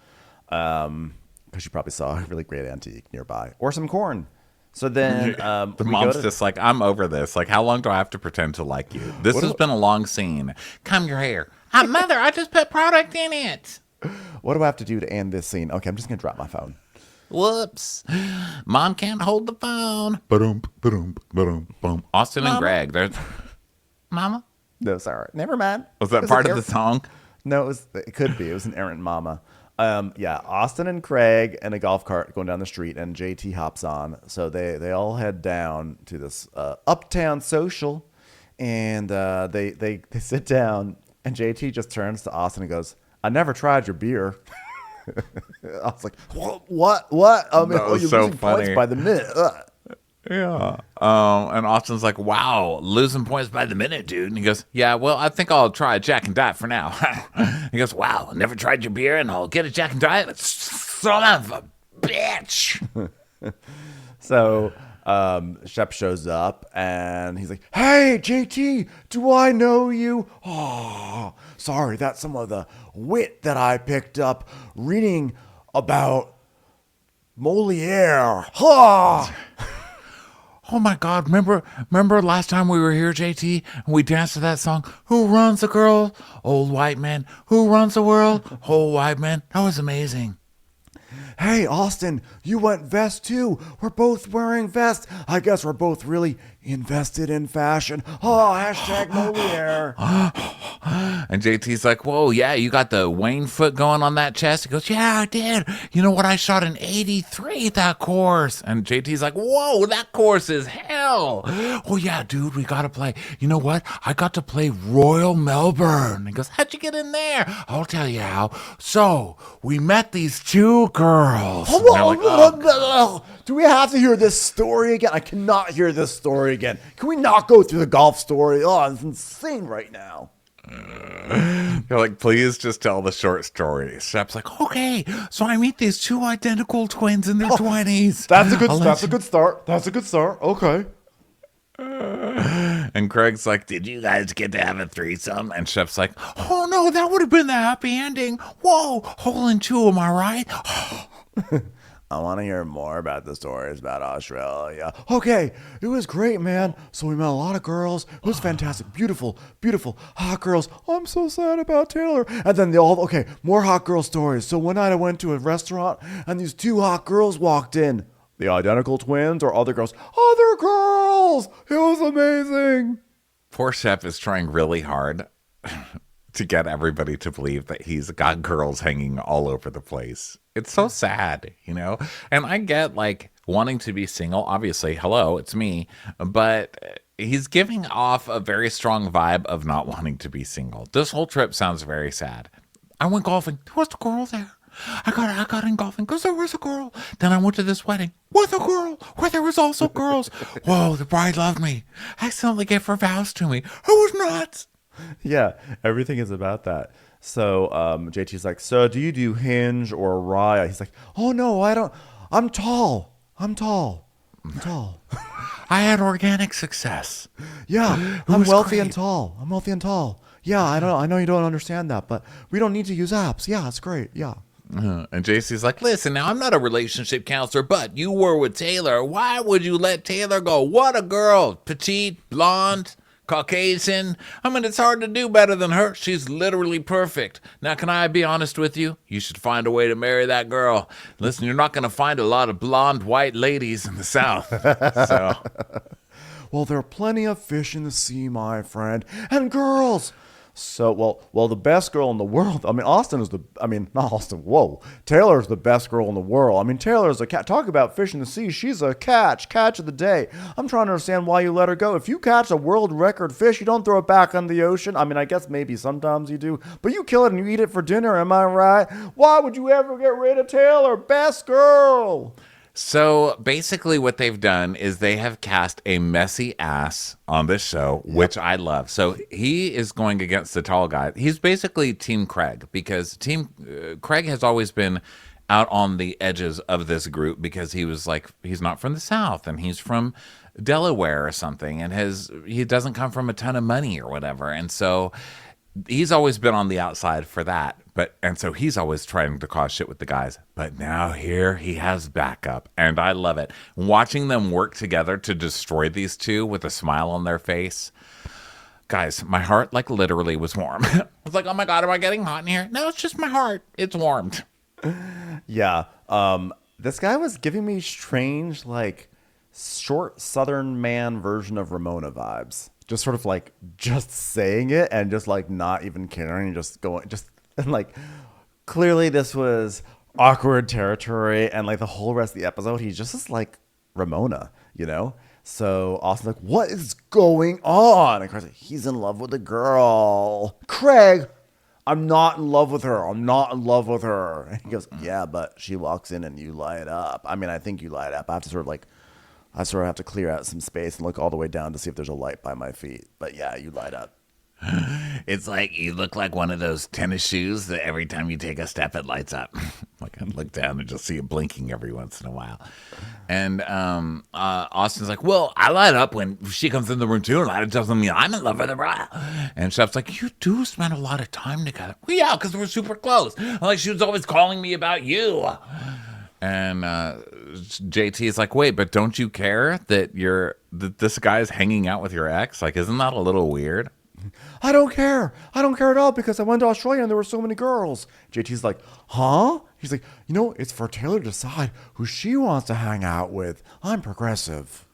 B: Because she probably saw a really great antique nearby. Or some corn. So then
C: The mom's just like, I'm over this. How long do I have to pretend to like you? This has been a long scene. Comb your hair.
G: Mother, I just put product in it.
B: What do I have to do to end this scene? Okay, I'm just going to drop my phone.
G: Whoops. Mom can't hold the phone.
C: Ba-dum, ba-dum, ba-dum, bum. Austin and
G: Mama?
C: Greg. There's
G: Mama?
B: No, sorry. Never mind.
C: Was that
B: It
C: part
B: an
C: of the song?
B: No, it could be. It was an errant mama. Yeah, Austin and Craig in a golf cart going down the street, and JT hops on. So they all head down to this uptown social, and they sit down, and JT just turns to Austin and goes, "I never tried your beer." I was like, what? I mean,
C: That was
B: you're
C: so
B: losing points
C: funny.
B: by the minute. Ugh.
C: Yeah. And Austin's like, wow, losing points by the minute, dude. And he goes, yeah, well, I think I'll try Jack and Diet for now. He goes, wow, never tried your beer and I'll get a Jack and Diet? Son of a bitch.
B: So Shep shows up and he's like, "Hey, JT, do I know you? Oh, sorry, that's some of the wit that I picked up reading about Moliere." Ha!
G: Oh my God! Remember last time we were here, JT, and we danced to that song? Who runs the girl? Old white man. Who runs the world? Old white man. That was amazing.
B: Hey, Austin, you went vest too. We're both wearing vests. I guess we're both really invested in fashion. Oh, hashtag Moliere.
C: And JT's like, whoa, yeah, you got the Wayne foot going on that chest? He goes, yeah, I did. You know what? I shot an 83 that course. And JT's like, whoa, that course is hell. Oh, yeah, dude, we got to play. You know what? I got to play Royal Melbourne. He goes, how'd you get in there? I'll tell you how. So we met these two girls. And they're like, oh.
B: Do we have to hear this story again? I cannot hear this story again. Can we not go through the golf story? Oh, it's insane right now.
C: You're like, please just tell the short story.
G: Shep's like, okay, so I meet these two identical twins in their 20s.
B: That's a good start. That's a good start. Okay.
C: And Craig's like,
D: Did you guys get to have a threesome?
C: and Shep's like,
G: Oh no, that would have been the happy ending. Whoa, hole in two, am I right?
B: I want to hear more about the stories about Australia. Okay, it was great, man. So we met a lot of girls. It was fantastic. Beautiful, beautiful, hot girls. I'm so sad about Taylor. And then more hot girl stories. So one night I went to a restaurant and these two hot girls walked in. The identical twins or other girls? Other girls! It was amazing.
C: poor Shep is trying really hard to get everybody to believe that he's got girls hanging all over the place. It's so sad, you know? And I get like wanting to be single. Obviously, hello, it's me. But he's giving off a very strong vibe of not wanting to be single. This whole trip sounds very sad. I went golfing. There was a girl there. I got in golfing because there was a girl. Then I went to this wedding with a girl where there was also girls. Whoa, the bride loved me. Accidentally gave her vows to me. It was nuts.
B: Yeah, everything is about that. So JT's like, so do you do Hinge or Raya? He's like, oh no, I don't. I'm tall.
G: I had organic success.
B: Yeah,
G: It
B: I'm
G: was
B: wealthy
G: great.
B: and tall. Yeah, I know you don't understand that, but we don't need to use apps. Yeah, it's great. Yeah.
C: And JC's like, listen, now I'm not a relationship counselor, but you were with Taylor. Why would you let Taylor go? What a girl. Petite, blonde, Caucasian. I mean, it's hard to do better than her. She's literally perfect. Now, can I be honest with you? You should find a way to marry that girl. Listen, you're not going to find a lot of blonde, white ladies in the South. So,
B: Well, there are plenty of fish in the sea, my friend, and girls. So, well, the best girl in the world. I mean, not Austin. Whoa, Taylor's the best girl in the world. I mean, Taylor's a cat. Talk about fish in the sea. She's a catch of the day. I'm trying to understand why you let her go. If you catch a world record fish, you don't throw it back on the ocean. I mean, I guess maybe sometimes you do, but you kill it and you eat it for dinner. Am I right? Why would you ever get rid of Taylor? Best girl.
C: So basically what they've done is they have cast a messy ass on this show, which I love. So he is going against the tall guy. He's basically Team Craig because Craig has always been out on the edges of this group because he was like, he's not from the South and he's from Delaware or something. And he doesn't come from a ton of money or whatever. And so he's always been on the outside for that. And so he's always trying to cause shit with the guys. But now here he has backup. And I love it. Watching them work together to destroy these two with a smile on their face. Guys, my heart like literally was warm. I was like, oh my God, am I getting hot in here? No, it's just my heart. It's warmed.
B: Yeah. This guy was giving me strange, like, short Southern man version of Ramona vibes. Just sort of like just saying it and just like not even caring, just going, just and like clearly this was awkward territory. And like the whole rest of the episode, he just is like Ramona, you know? So Austin's like, what is going on? And Craig's like, he's in love with a girl. Craig, I'm not in love with her. I'm not in love with her. And he goes, yeah, but she walks in and you light up. I mean, I think you light up. I sort of have to clear out some space and look all the way down to see if there's a light by my feet. But yeah, you light up.
D: It's like you look like one of those tennis shoes that every time you take a step, it lights up.
C: Like I look down and just see it blinking every once in a while. And Austin's like, well, I light up when she comes in the room too, and that doesn't mean I'm in love with her. And Shep's like, you do spend a lot of time together. Well, yeah, because we're super close. Like she was always calling me about you. And JT is like, wait, but don't you care that this guy is hanging out with your ex? Like, isn't that a little weird?
B: I don't care. I don't care at all because I went to Australia and there were so many girls. JT's like, huh? He's like, it's for Taylor to decide who she wants to hang out with. I'm progressive.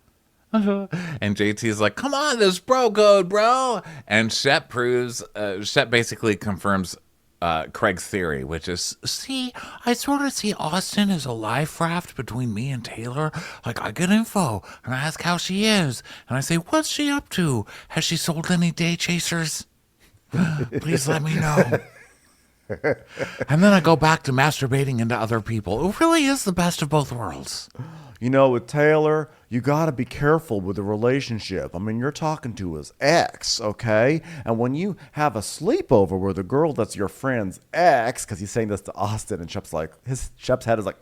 C: And JT's like, come on, this bro code, bro. And Shep basically confirms Craig's theory, which is,
G: see, I sort of see Austen as a life raft between me and Taylor. Like, I get info, and I ask how she is, and I say, what's she up to? Has she sold any day chasers? Please let me know. And then I go back to masturbating into other people. It really is the best of both worlds.
B: With Taylor, you got to be careful with the relationship. I mean, you're talking to his ex, okay? And when you have a sleepover with a girl that's your friend's ex, because he's saying this to Austen, and Shep's head is like,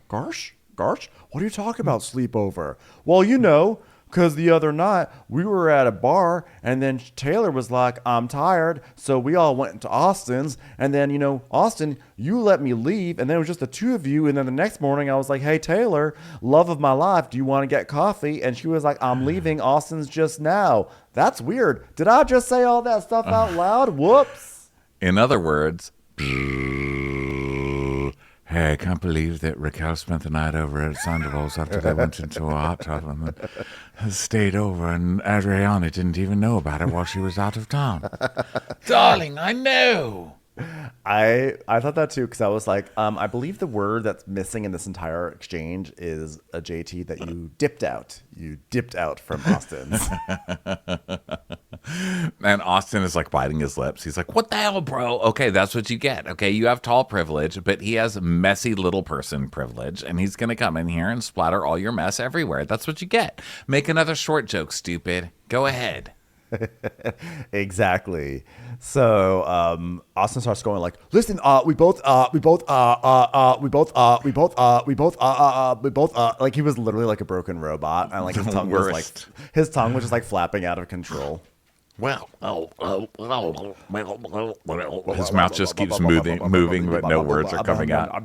B: gosh, what are you talking about, sleepover? Well, because the other night we were at a bar and then Taylor was like, I'm tired. So we all went to Austin's and then, Austen, you let me leave. And then it was just the two of you. And then the next morning I was like, hey, Taylor, love of my life. Do you want to get coffee? And she was like, I'm leaving Austin's just now. That's weird. Did I just say all that stuff out loud? Whoops.
C: in other words, hey, I can't believe that Raquel spent the night over at Sandoval's after they went into a hot tub and then stayed over, and Adriana didn't even know about it while she was out of town.
D: Darling, I know.
B: I thought that too, because I was like, I believe the word that's missing in this entire exchange is a JT that you dipped out. You dipped out from Austin's.
C: And Austen is like biting his lips. He's like, what the hell, bro? Okay, that's what you get. Okay, you have tall privilege, but he has messy little person privilege, and he's going to come in here and splatter all your mess everywhere. That's what you get. Make another short joke, stupid. Go ahead.
B: Exactly. So Austin starts going like, listen, we both like he was literally like a broken robot, and like his tongue was just like flapping out of control.
C: Well, his mouth just keeps moving, but no words are coming out.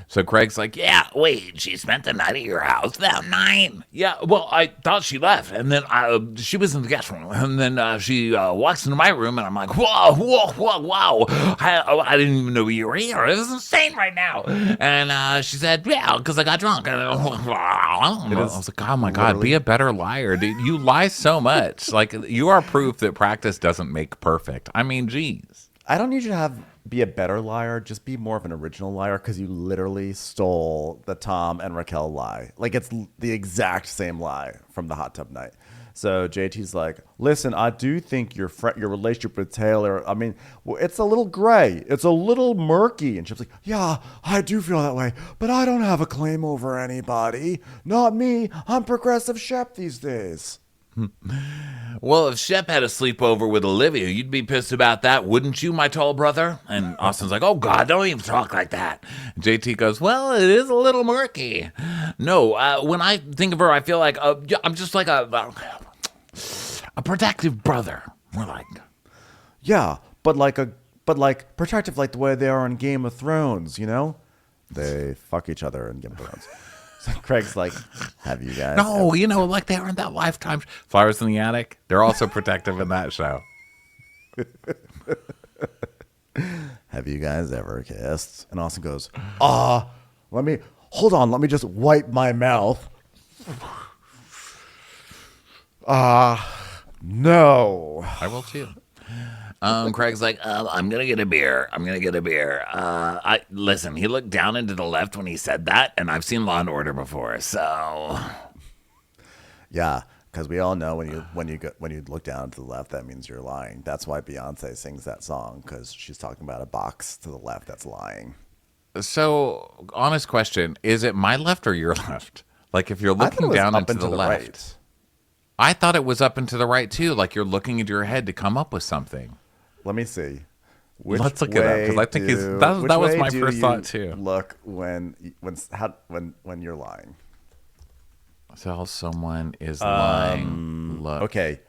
C: So Craig's like,
D: yeah, wait, she spent the night at your house that night? Yeah, well, I thought she left, and then she was in the guest room, and then she walks into my room, and I'm like, whoa, I didn't even know you were here. This is insane right now. And she said, yeah, because I got drunk. And I
C: was like, oh my God, be a better liar. Dude, you lie so much. Like, you are proof that practice doesn't make perfect. I mean, geez.
B: I don't need you to be a better liar. Just be more of an original liar, because you literally stole the Tom and Raquel lie. Like, it's the exact same lie from the hot tub night. So JT's like, listen, I do think your relationship with Taylor, I mean, it's a little gray. It's a little murky. And Shep's like, yeah, I do feel that way, but I don't have a claim over anybody. Not me. I'm progressive Shep these days.
D: Well, if Shep had a sleepover with Olivia, you'd be pissed about that, wouldn't you, my tall brother? And Austin's like, oh, God, don't even talk like that.
C: JT goes, well, it is a little murky.
D: No, when I think of her, I feel like I'm just like a protective brother. More like.
B: Yeah, but like protective, like the way they are in Game of Thrones, you know? They fuck each other in Game of Thrones. So Craig's like, have you guys?
C: No, like they are in that Lifetime. Flowers in the Attic. They're also protective in that show.
B: Have you guys ever kissed? And Austen goes, let me just wipe my mouth. No.
C: I will too.
D: Craig's like, I'm gonna get a beer. Listen, he looked down and to the left when he said that, and I've seen Law and Order before, so
B: Yeah, because we all know when you look down to the left, that means you're lying. That's why Beyonce sings that song, because she's talking about a box to the left that's lying.
C: So, honest question: is it my left or your left? Like, if you're looking down and to the left,
B: right.
C: I thought it was up and to the right too. Like you're looking into your head to come up with something.
B: Let me see.
C: Let's look it up because I think that was my first thought too.
B: Look when you're lying.
C: So someone is lying. Look.
B: Okay,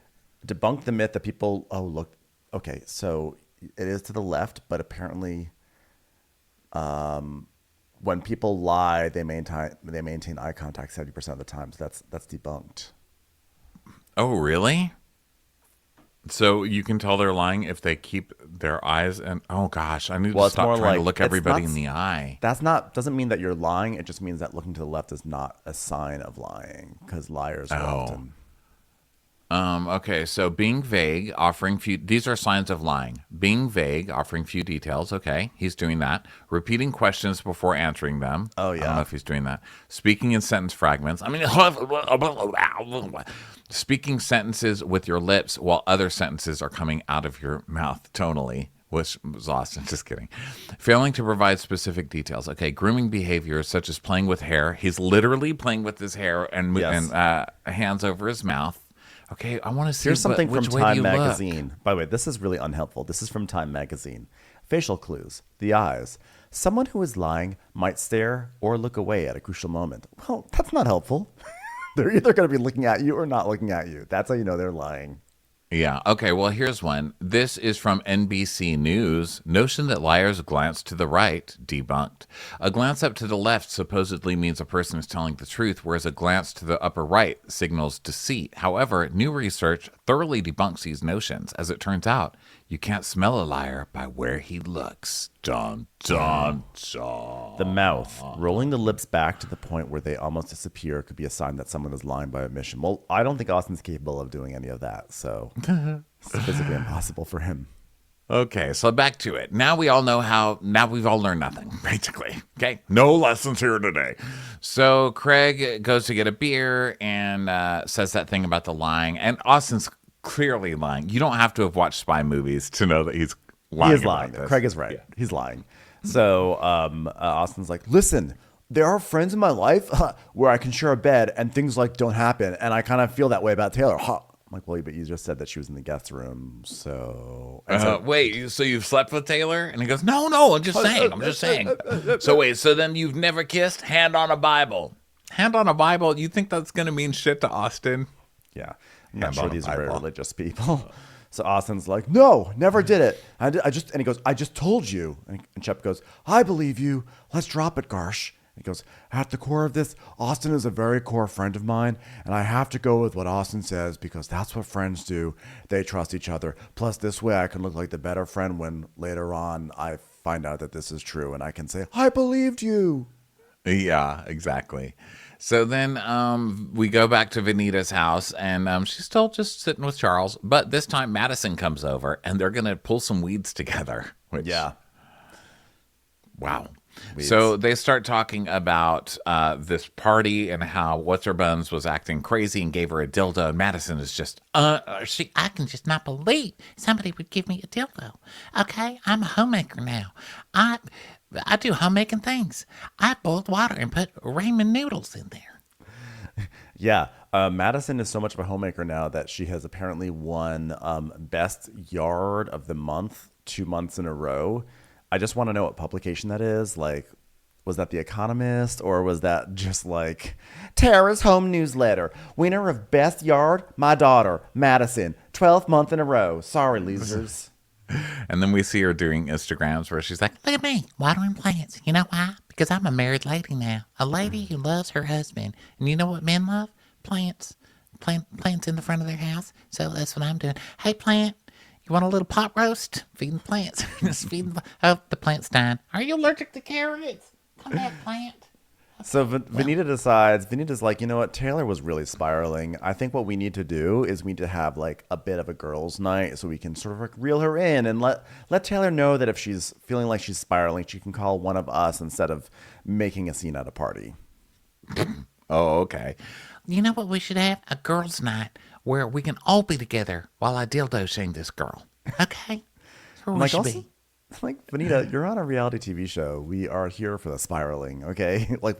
B: debunk the myth that people. Oh, look. Okay, so it is to the left, but apparently, when people lie, they maintain eye contact 70% of the time. So that's debunked.
C: Oh, really? So you can tell they're lying if they keep their eyes and oh gosh, I need to stop trying to look everybody in the eye.
B: Doesn't mean that you're lying. It just means that looking to the left is not a sign of lying because liars are often.
C: Okay, so being vague, offering few. These are signs of lying. Being vague, offering few details. Okay, he's doing that. Repeating questions before answering them.
B: Oh yeah.
C: I don't know if he's doing that. Speaking in sentence fragments. Speaking sentences with your lips while other sentences are coming out of your mouth tonally, which was Austen. Just kidding. Failing to provide specific details. Okay, grooming behaviors such as playing with hair. He's literally playing with his hair and hands over his mouth. Okay, I want to see.
B: Here's something from Time
C: magazine.
B: By the way, this is really unhelpful. This is from Time magazine. Facial clues. The eyes. Someone who is lying might stare or look away at a crucial moment. Well, that's not helpful. They're either going to be looking at you or not looking at you. That's how you know they're lying.
C: Yeah. Okay. Well, here's one. This is from NBC News. Notion that liars glance to the right, debunked. A glance up to the left supposedly means a person is telling the truth, whereas a glance to the upper right signals deceit. However, new research thoroughly debunks these notions. As it turns out, you can't smell a liar by where he looks. Dun, dun, dun.
B: The mouth. Rolling the lips back to the point where they almost disappear could be a sign that someone is lying by omission. Well, I don't think Austen's capable of doing any of that, so it's physically impossible for him.
C: Okay, so back to it. Now we all know how. Now we've all learned nothing, basically. Okay, no lessons here today. So Craig goes to get a beer and says that thing about the lying, and Austen's clearly lying. You don't have to have watched spy movies to know that he's lying.
B: He is lying. Craig is right. Yeah. He's lying. So Austen's like, listen, there are friends in my life where I can share a bed and things like don't happen, and I kind of feel that way about Taylor. I'm like, well, but you just said that she was in the guest room, so...
C: wait, so you've slept with Taylor? And he goes, no, I'm just saying. So wait, so then you've never kissed? Hand on a Bible. Hand on a Bible? You think that's going to mean shit to Austen?
B: Yeah. I'm not sure these are very religious people. So Austen's like, no, never did it. And he goes, I just told you. And Shep goes, I believe you. Let's drop it, Garsh. He goes, at the core of this, Austen is a very core friend of mine, and I have to go with what Austen says because that's what friends do. They trust each other. Plus, this way I can look like the better friend when later on I find out that this is true, and I can say, I believed you.
C: Yeah, exactly. So then we go back to Vanita's house, and she's still just sitting with Charles, but this time Madison comes over, and they're going to pull some weeds together.
B: Yeah.
C: Wow. Weeds. So they start talking about this party and how What's-Her-Buns was acting crazy and gave her a dildo. And Madison is just,
G: I can just not believe somebody would give me a dildo. Okay, I'm a homemaker now. I do homemaking things. I boiled water and put ramen noodles in there.
B: Yeah. Madison is so much of a homemaker now that she has apparently won Best Yard of the Month 2 months in a row. I just want to know what publication that is. Like, was that The Economist or was that just like Tara's Home Newsletter? Winner of Best Yard, my daughter, Madison. 12th month in a row. Sorry, losers.
C: And then we see her doing Instagrams where she's like,
G: Look at me, watering plants. You know why? Because I'm a married lady now. A lady who loves her husband. And you know what men love? Plants. Plants in the front of their house. So that's what I'm doing. Hey, plant, you want a little pot roast? Feeding plants. Just feeding. Oh, the plant's dying. Are you allergic to carrots? Come back, plant.
B: So Vanita's like, you know what? Taylor was really spiraling. I think what we need to do is we need to have like a bit of a girls' night so we can sort of like reel her in and let Taylor know that if she's feeling like she's spiraling, she can call one of us instead of making a scene at a party.
C: oh, okay.
G: You know what we should have? A girls' night where we can all be together while I dildo shame this girl. Okay? That's where we should be.
B: Like, Vanita, you're on a reality TV show. We are here for the spiraling, okay? Like,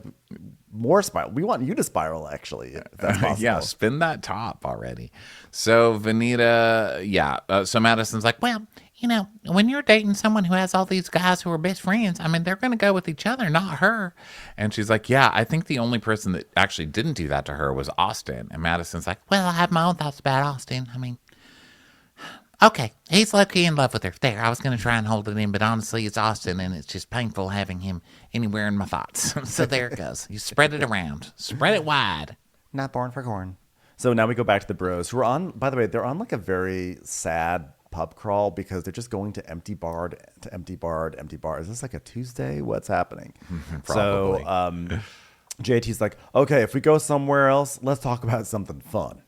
B: more spiral. We want you to spiral, actually, if that's possible.
C: Yeah, spin that top already. So Vanita, so Madison's like,
G: Well, you know, when you're dating someone who has all these guys who are best friends, I mean, they're going to go with each other, not her.
C: and she's like, yeah, I think the only person that actually didn't do that to her was Austen. And Madison's like,
G: Well, I have my own thoughts about Austin. I mean, okay, he's low-key in love with her. There, I was going to try and hold it in, but honestly, it's Austin, and it's just painful having him anywhere in my thoughts. So there it goes. You spread it around. Spread it wide.
B: Not born for corn. So now we go back to the bros who are on, by the way, they're on like a very sad pub crawl because they're just going to empty bar to empty bar to empty bar. Is this like a Tuesday? What's happening?
C: Probably.
B: So JT's like, okay, if we go somewhere else, let's talk about something fun.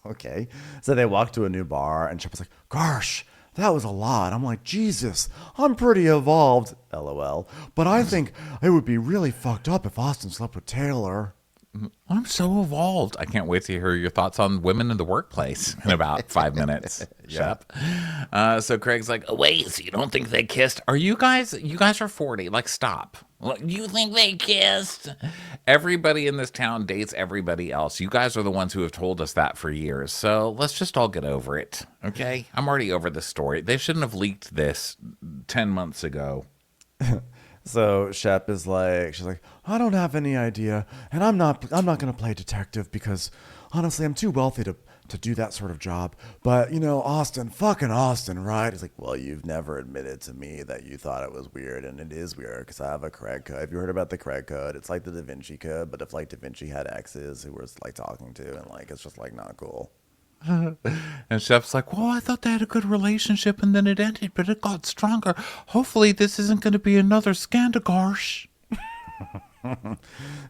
B: Okay. So they walk to a new bar and Shep was like, gosh, that was a lot. I'm like, Jesus, I'm pretty evolved. LOL. But I think it would be really fucked up if Austen slept with Taylor.
C: I'm so evolved. I can't wait to hear your thoughts on women in the workplace in about 5 minutes. Shep. So Craig's like,
D: Wait, so you don't think they kissed?
C: are you guys are 40. Like, stop.
D: You think they kissed?
C: Everybody in this town dates everybody else. You guys are the ones who have told us that for years. So let's just all get over it. Okay? I'm already over this story. They shouldn't have leaked this 10 months ago.
B: So Shep is like, she's like, I don't have any idea, and I'm not gonna play detective because honestly, I'm too wealthy to do that sort of job. But you know, fucking Austen, right? He's like, well, you've never admitted to me that you thought it was weird, and it is weird because I have a Craig code. Have you heard about the Craig code? It's like the Da Vinci code, but if like Da Vinci had exes who was like talking to, and like it's just like not cool.
C: And Shep's like, well, I thought they had a good relationship and then it ended, but it got stronger. Hopefully this isn't going to be another Scandagarsh.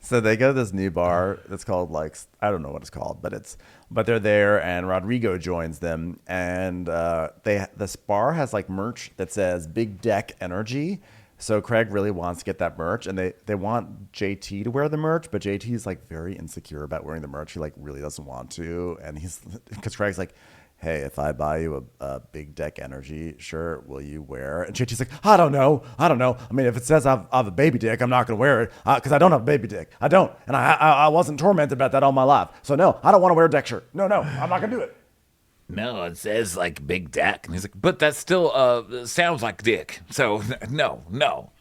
B: So they go to this new bar that's called like, I don't know what it's called, but they're there and Rodrigo joins them and this bar has like merch that says Big Deck Energy. So Craig really wants to get that merch and they want JT to wear the merch, but JT's like very insecure about wearing the merch. He like really doesn't want to. And because Craig's like, hey, if I buy you a Big Deck Energy shirt, will you wear it? And JT's like, I don't know. I mean, if it says I have a baby dick, I'm not going to wear it because I don't have a baby dick. I don't. And I wasn't tormented about that all my life. So no, I don't want to wear a deck shirt. No, I'm not going to do it.
D: No, it says like big deck.
C: And he's like, but that still sounds like dick. So no.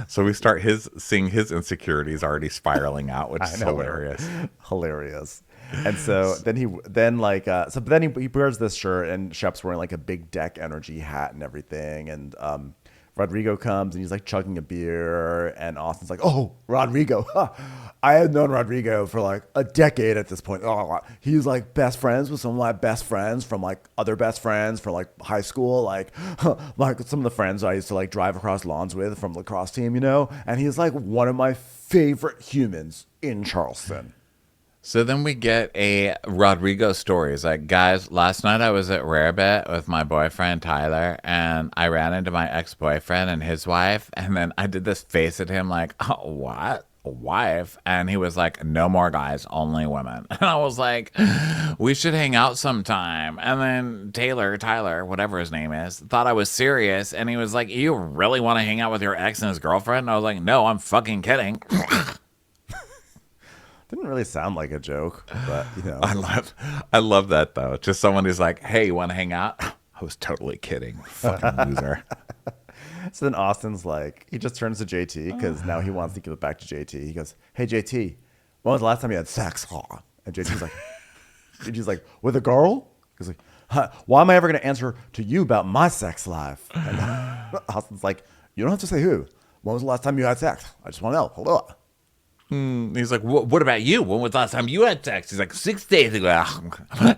C: So we start seeing his insecurities already spiraling out, which is
B: Hilarious. And so then he wears this shirt and Shep's wearing like a Big Deck Energy hat and everything. And Rodrigo comes and he's like chugging a beer and Austin's like, oh, Rodrigo. Huh. I had known Rodrigo for like a decade at this point. Oh, he's like best friends with some of my best friends from like other best friends from like high school. Like some of the friends I used to like drive across lawns with from lacrosse team, you know? And he's like one of my favorite humans in Charleston.
C: So then we get a Rodrigo story. It's like, guys, last night I was at Rarebit with my boyfriend, Tyler, and I ran into my ex-boyfriend and his wife, and then I did this face at him like, oh, what? A wife? And he was like, no more guys, only women. And I was like, we should hang out sometime. And then Tyler, whatever his name is, thought I was serious, and he was like, you really want to hang out with your ex and his girlfriend? And I was like, no, I'm fucking kidding.
B: Didn't really sound like a joke, but you know.
C: I love that though. Just someone who's like, hey, you want to hang out? I was totally kidding. Fucking loser.
B: So then Austin's like, he just turns to JT because now he wants to give it back to JT. He goes, hey, JT, when was the last time you had sex? And JT's like, with a girl? He's like, Why am I ever going to answer to you about my sex life? And Austin's like, you don't have to say who. When was the last time you had sex? I just want to know. Hold on.
C: He's like, what about you? When was the last time you had sex? He's like, 6 days ago.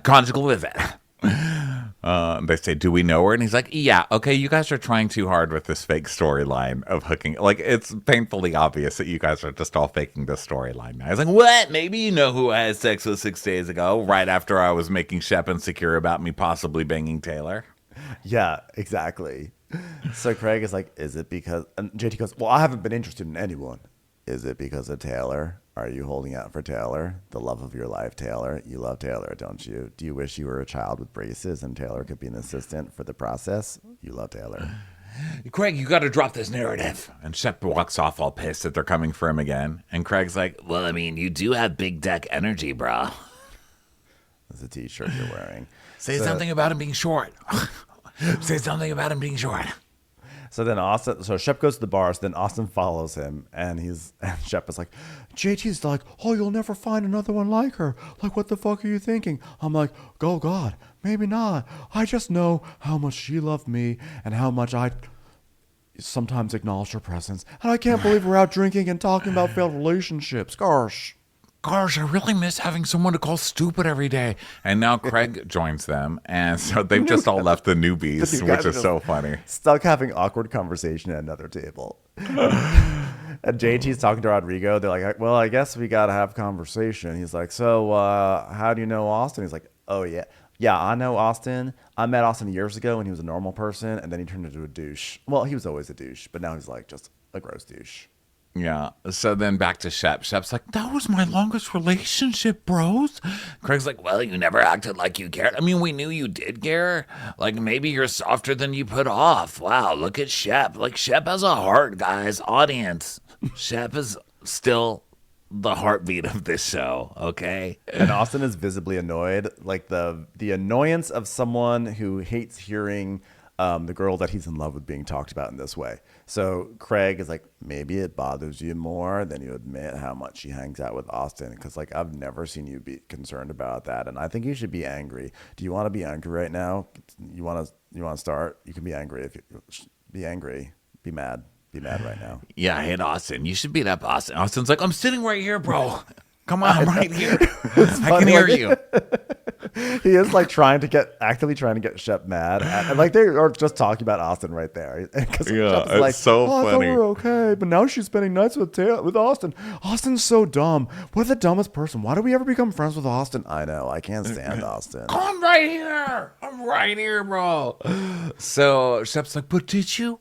C: Conjugal visit. They say, do we know her? And he's like, yeah, okay, you guys are trying too hard with this fake storyline of hooking. Like, it's painfully obvious that you guys are just all faking this storyline now. He's like, what? Maybe you know who I had sex with 6 days ago, right after I was making Shep insecure about me possibly banging Taylor.
B: Yeah, exactly. So Craig is like, is it because... And JT goes, well, I haven't been interested in anyone. Is it because of Taylor? Are you holding out for Taylor? The love of your life, Taylor. You love Taylor, don't you? Do you wish you were a child with braces and Taylor could be an assistant for the process? You love Taylor.
C: Craig, you got to drop this narrative. And Shep walks off all pissed that they're coming for him again. And Craig's like,
D: Well, I mean, you do have big deck energy, bro.
B: That's a t-shirt you're wearing.
C: say something about him being short. Say something about him being short.
B: So then Shep goes to the bar, so then Austin follows him, and Shep is like, JT's like, oh, you'll never find another one like her. Like, what the fuck are you thinking? I'm like, oh, God, maybe not. I just know how much she loved me and how much I sometimes acknowledge her presence. And I can't believe we're out drinking and talking about failed relationships. Gosh,
C: I really miss having someone to call stupid every day. And now Craig joins them. And so they've just all left the newbies, which is so funny.
B: Stuck having awkward conversation at another table. And JT's talking to Rodrigo. They're like, well, I guess we got to have conversation. He's like, so how do you know Austin? He's like, oh, yeah. Yeah, I know Austin. I met Austin years ago when he was a normal person, and then he turned into a douche. Well, he was always a douche, but now he's like just a gross douche.
C: Yeah. So then back to Shep. Shep's like, that was my longest relationship, bros.
D: Craig's like, well, you never acted like you cared. I mean, we knew you did care. Like, maybe you're softer than you put off. Wow, look at Shep. Like, Shep has a heart, guys. Audience. Shep is still the heartbeat of this show, okay?
B: And Austin is visibly annoyed. Like, the annoyance of someone who hates hearing the girl that he's in love with being talked about in this way. So Craig is like, maybe it bothers you more than you admit how much she hangs out with Austin. Because, like, I've never seen you be concerned about that. And I think you should be angry. Do you want to be angry right now? You want to start? You can be angry. If you be angry. Be mad. Be mad right now.
D: Yeah, I hate Austin. You should beat up Austin. Austin's like, I'm sitting right here, bro. Come on, I'm right here. I can hear you.
B: He is like actively trying to get Shep mad. And like they are just talking about Austin right there.
C: Yeah, it's like, so funny.
B: I thought we were okay, but now she's spending nights with Austin. Austin's so dumb. What the dumbest person? Why do we ever become friends with Austin? I know. I can't stand Austin.
C: I'm right here. I'm right here, bro. So Shep's like, but did you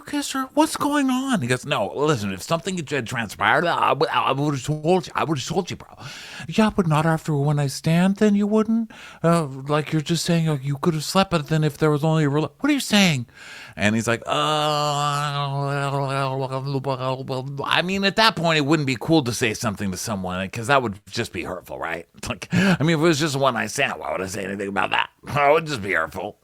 C: kiss her? What's going on? He goes, no, listen, if something had transpired, I would have told you. I would have told you, bro. Yeah, but not after a one-night stand, then you wouldn't? Like you're just saying you could have slept, but then if there was only a real... What are you saying? And he's like, I mean, at that point, it wouldn't be cool to say something to someone because that would just be hurtful, right? Like, I mean, if it was just a one-night stand, why would I say anything about that? It would just be hurtful.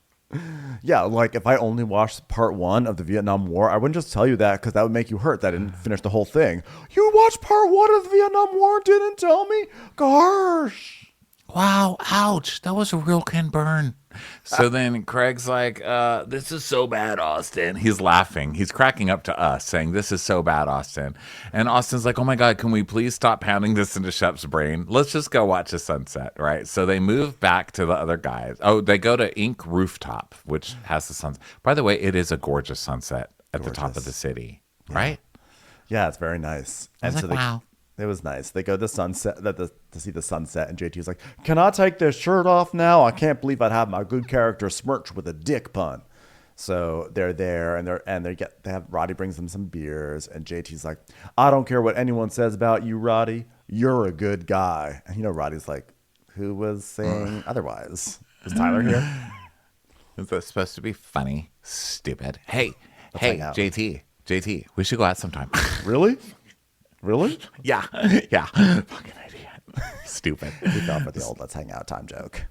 B: Yeah, like if I only watched part 1 of the Vietnam War, I wouldn't just tell you that because that would make you hurt. That I didn't finish the whole thing. You watched part 1 of the Vietnam War and didn't tell me? Gosh.
G: Wow, ouch. That was a real Ken burn.
C: So then Craig's like,
D: This is so bad, Austin.
C: he's laughing. He's cracking up to us, saying, this is so bad, Austin. And Austin's like, oh my God, can we please stop pounding this into Shep's brain? Let's just go watch the sunset, right? So they move back to the other guys. Oh, they go to Ink Rooftop, which has the sunset. By the way, it is a gorgeous sunset at the top of the city, right?
B: Yeah, it's very nice.
G: I was like, wow.
B: It was nice. They go to sunset to see the sunset, and JT was like, "Can I take this shirt off now? I can't believe I'd have my good character smirched with a dick pun." So they're there, and they have Roddy brings them some beers, and JT's like, "I don't care what anyone says about you, Roddy. You're a good guy." And Roddy's like, "Who was saying otherwise? Is Tyler here?"
C: Is that supposed to be funny? Stupid. Hey,
B: hang out.
C: JT, we should go out sometime.
B: Really? Really?
C: Yeah. Fucking idiot. Stupid.
B: We fell for the old "let's hang out" time joke.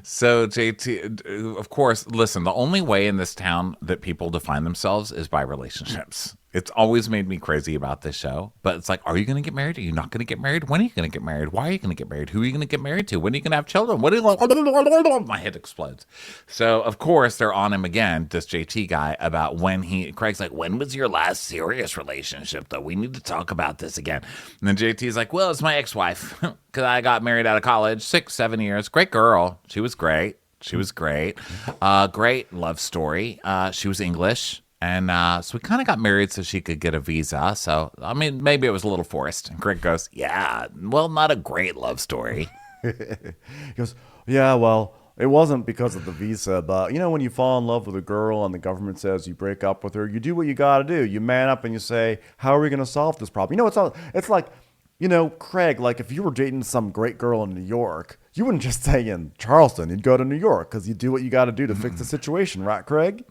C: So JT, of course, listen, the only way in this town that people define themselves is by relationships. It's always made me crazy about this show. But it's like, are you going to get married? Are you not going to get married? When are you going to get married? Why are you going to get married? Who are you going to get married to? When are you going to have children? What are you my head explodes. So, of course, they're on him again, this JT guy, about Craig's like, when was your last serious relationship, though? We need to talk about this again. And then JT's like, well, it's my ex-wife. Because I got married out of college, 6-7 years. Great girl. She was great. Great love story. She was English. And so we kind of got married so she could get a visa. So, I mean, maybe it was a little forced. And Greg goes, yeah, well, not a great love story.
B: He goes, yeah, well, it wasn't because of the visa. But, when you fall in love with a girl and the government says you break up with her, you do what you got to do. You man up and you say, how are we going to solve this problem? It's like, Craig, like if you were dating some great girl in New York, you wouldn't just stay in Charleston. You'd go to New York because you do what you got to do to fix the situation. Right, Craig?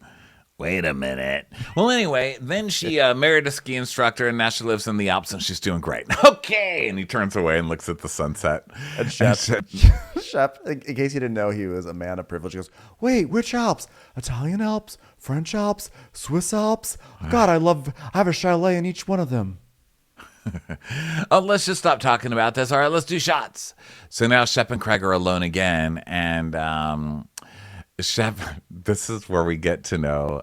D: Wait a minute.
C: Well, anyway, then she married a ski instructor, and now she lives in the Alps, and she's doing great. Okay, and he turns away and looks at the sunset.
B: And Shep, in case you didn't know, he was a man of privilege. He goes, wait, which Alps? Italian Alps, French Alps, Swiss Alps? God, I have a chalet in each one of them.
C: Oh, let's just stop talking about this. All right, let's do shots. So now Shep and Craig are alone again, and Shep, this is where we get to know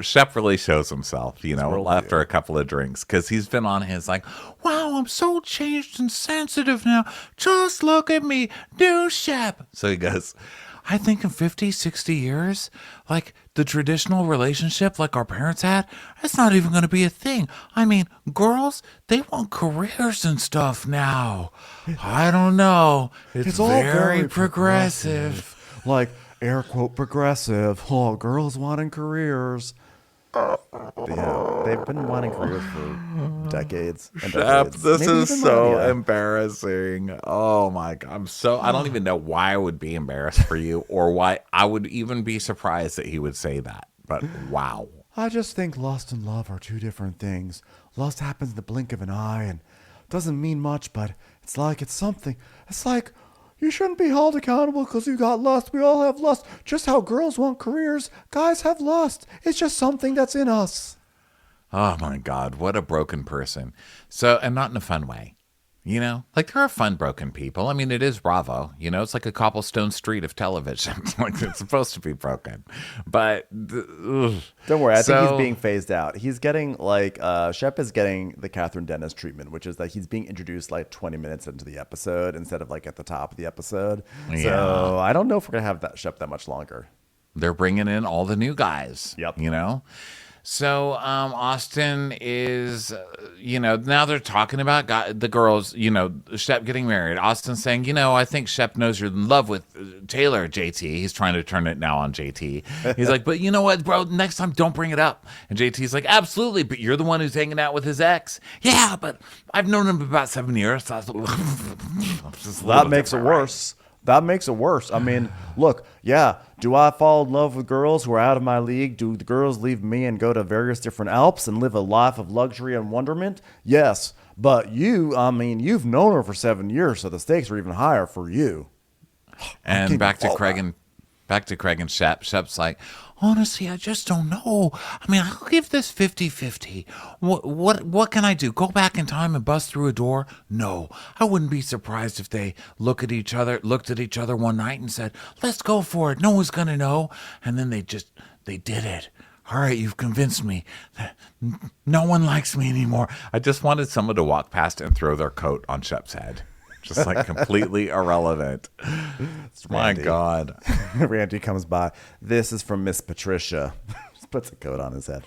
C: Shep really shows himself, after a couple of drinks, because he's been on his like, wow, I'm so changed and sensitive now. Just look at me, new Shep. So he goes, I think in 50, 60 years, like the traditional relationship like our parents had, that's not even going to be a thing. I mean, girls, they want careers and stuff now. I don't know. It's all very progressive.
B: Like, air quote, progressive. Oh, girls wanting careers. Yeah, they've been wanting careers for decades and
C: Shep,
B: decades.
C: this
B: Maybe
C: is
B: even
C: so
B: millennia.
C: embarrassing. Oh my God. I don't even know why I would be embarrassed for you or why I would even be surprised that he would say that. But wow.
B: I just think lust and love are two different things. Lust happens in the blink of an eye and doesn't mean much, but it's something. It's like, you shouldn't be held accountable because you got lust. We all have lust. Just how girls want careers, guys have lust. It's just something that's in us.
C: Oh my God, what a broken person. So, and not in a fun way. Like there are fun broken people. I mean, it is Bravo. It's like a cobblestone street of television. Like it's supposed to be broken. But
B: don't worry, I think he's being phased out. He's getting Shep is getting the Catherine Dennis treatment, which is that he's being introduced like 20 minutes into the episode instead of like at the top of the episode. Yeah. So I don't know if we're gonna have that Shep that much longer.
C: They're bringing in all the new guys.
B: Yep.
C: So Austen is, now they're talking about the girls, Shep getting married. Austin's saying, I think Shep knows you're in love with Taylor, JT. He's trying to turn it now on JT. He's like, but you know what, bro, next time don't bring it up. And JT's like, absolutely, but you're the one who's hanging out with his ex. Yeah, but I've known him about 7 years.
B: That makes it worse. That makes it worse. I mean, look, yeah, do I fall in love with girls who are out of my league? Do the girls leave me and go to various different Alps and live a life of luxury and wonderment? Yes, but you've known her for 7 years, so the stakes are even higher for you.
C: And back to Craig and Shep. Shep's like, honestly, I just don't know. I mean, I'll give this 50-50. What can I do? Go back in time and bust through a door? No. I wouldn't be surprised if they looked at each other one night and said, let's go for it. No one's going to know. And then they did it. All right, you've convinced me. No one likes me anymore. I just wanted someone to walk past and throw their coat on Shep's head. Just like completely irrelevant. My God.
B: Randy comes by. This is from Miss Patricia. Just puts a coat on his head.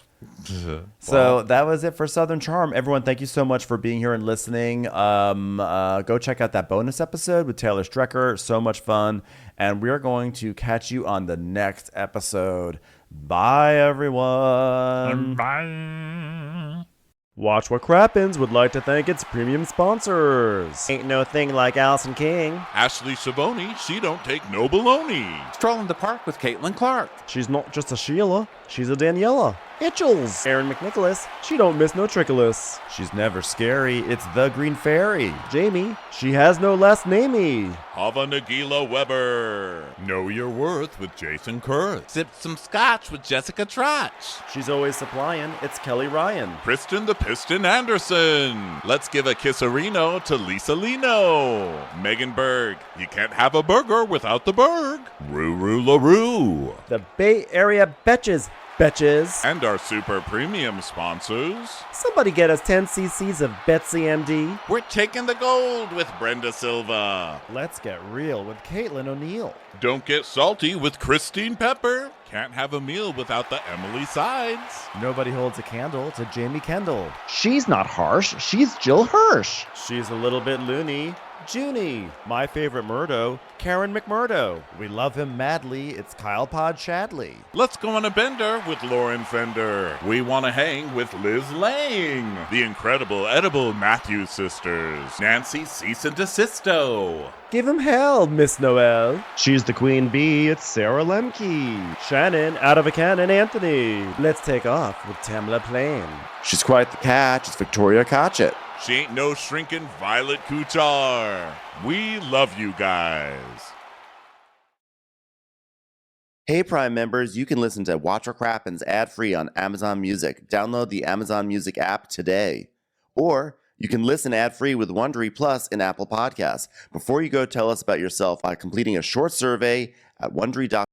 B: So that was it for Southern Charm. Everyone, thank you so much for being here and listening. Go check out that bonus episode with Taylor Strecker. So much fun. And we are going to catch you on the next episode. Bye, everyone.
C: Bye.
B: Watch What Crappens would like to thank its premium sponsors. Ain't no thing like Allison King.
H: Ashley Savoni, she don't take no baloney.
C: Stroll in the park with Caitlin Clark.
B: She's not just a Sheila, she's a Daniela.
I: Itchels. Aaron McNicholas, she don't miss no trickolas.
B: She's never scary. It's the Green Fairy.
I: Jamie, she has no last namey.
H: Hava Nagila Weber. Know your worth with Jason Kurth.
C: Sip some scotch with Jessica Trotch.
B: She's always supplying. It's Kelly Ryan.
H: Kristen the Piston Anderson. Let's give a kisserino to Lisa Lino. Megan Berg. You can't have a burger without the Berg. Ruru LaRue.
I: The Bay Area Betches. Betches.
H: And our super premium sponsors.
I: Somebody get us 10 cc's of Betsy MD.
H: We're taking the gold with Brenda Silva.
B: Let's get real with Caitlin O'Neill.
H: Don't get salty with Christine Pepper. Can't have a meal without the Emily Sides.
B: Nobody holds a candle to Jamie Kendall.
I: She's not harsh, she's Jill Hirsch.
B: She's a little bit loony. Junie. My favorite Murdo, Karen McMurdo. We love him madly. It's Kyle Pod Shadley.
H: Let's go on a bender with Lauren Fender. We want to hang with Liz Lang. The incredible edible Matthews sisters. Nancy Cease and Desisto.
I: Give him hell, Miss Noel. She's the queen bee, it's Sarah Lemke. Shannon, out of a cannon, Anthony. Let's take off with Tamla Plain.
B: She's quite the catch. It's Victoria Cotchett.
H: She ain't no shrinking Violet Kuchar. We love you guys.
B: Hey Prime members, you can listen to Watch What Crappens ad-free on Amazon Music. Download the Amazon Music app today. Or you can listen ad-free with Wondery Plus in Apple Podcasts. Before you go, tell us about yourself by completing a short survey at Wondery.com.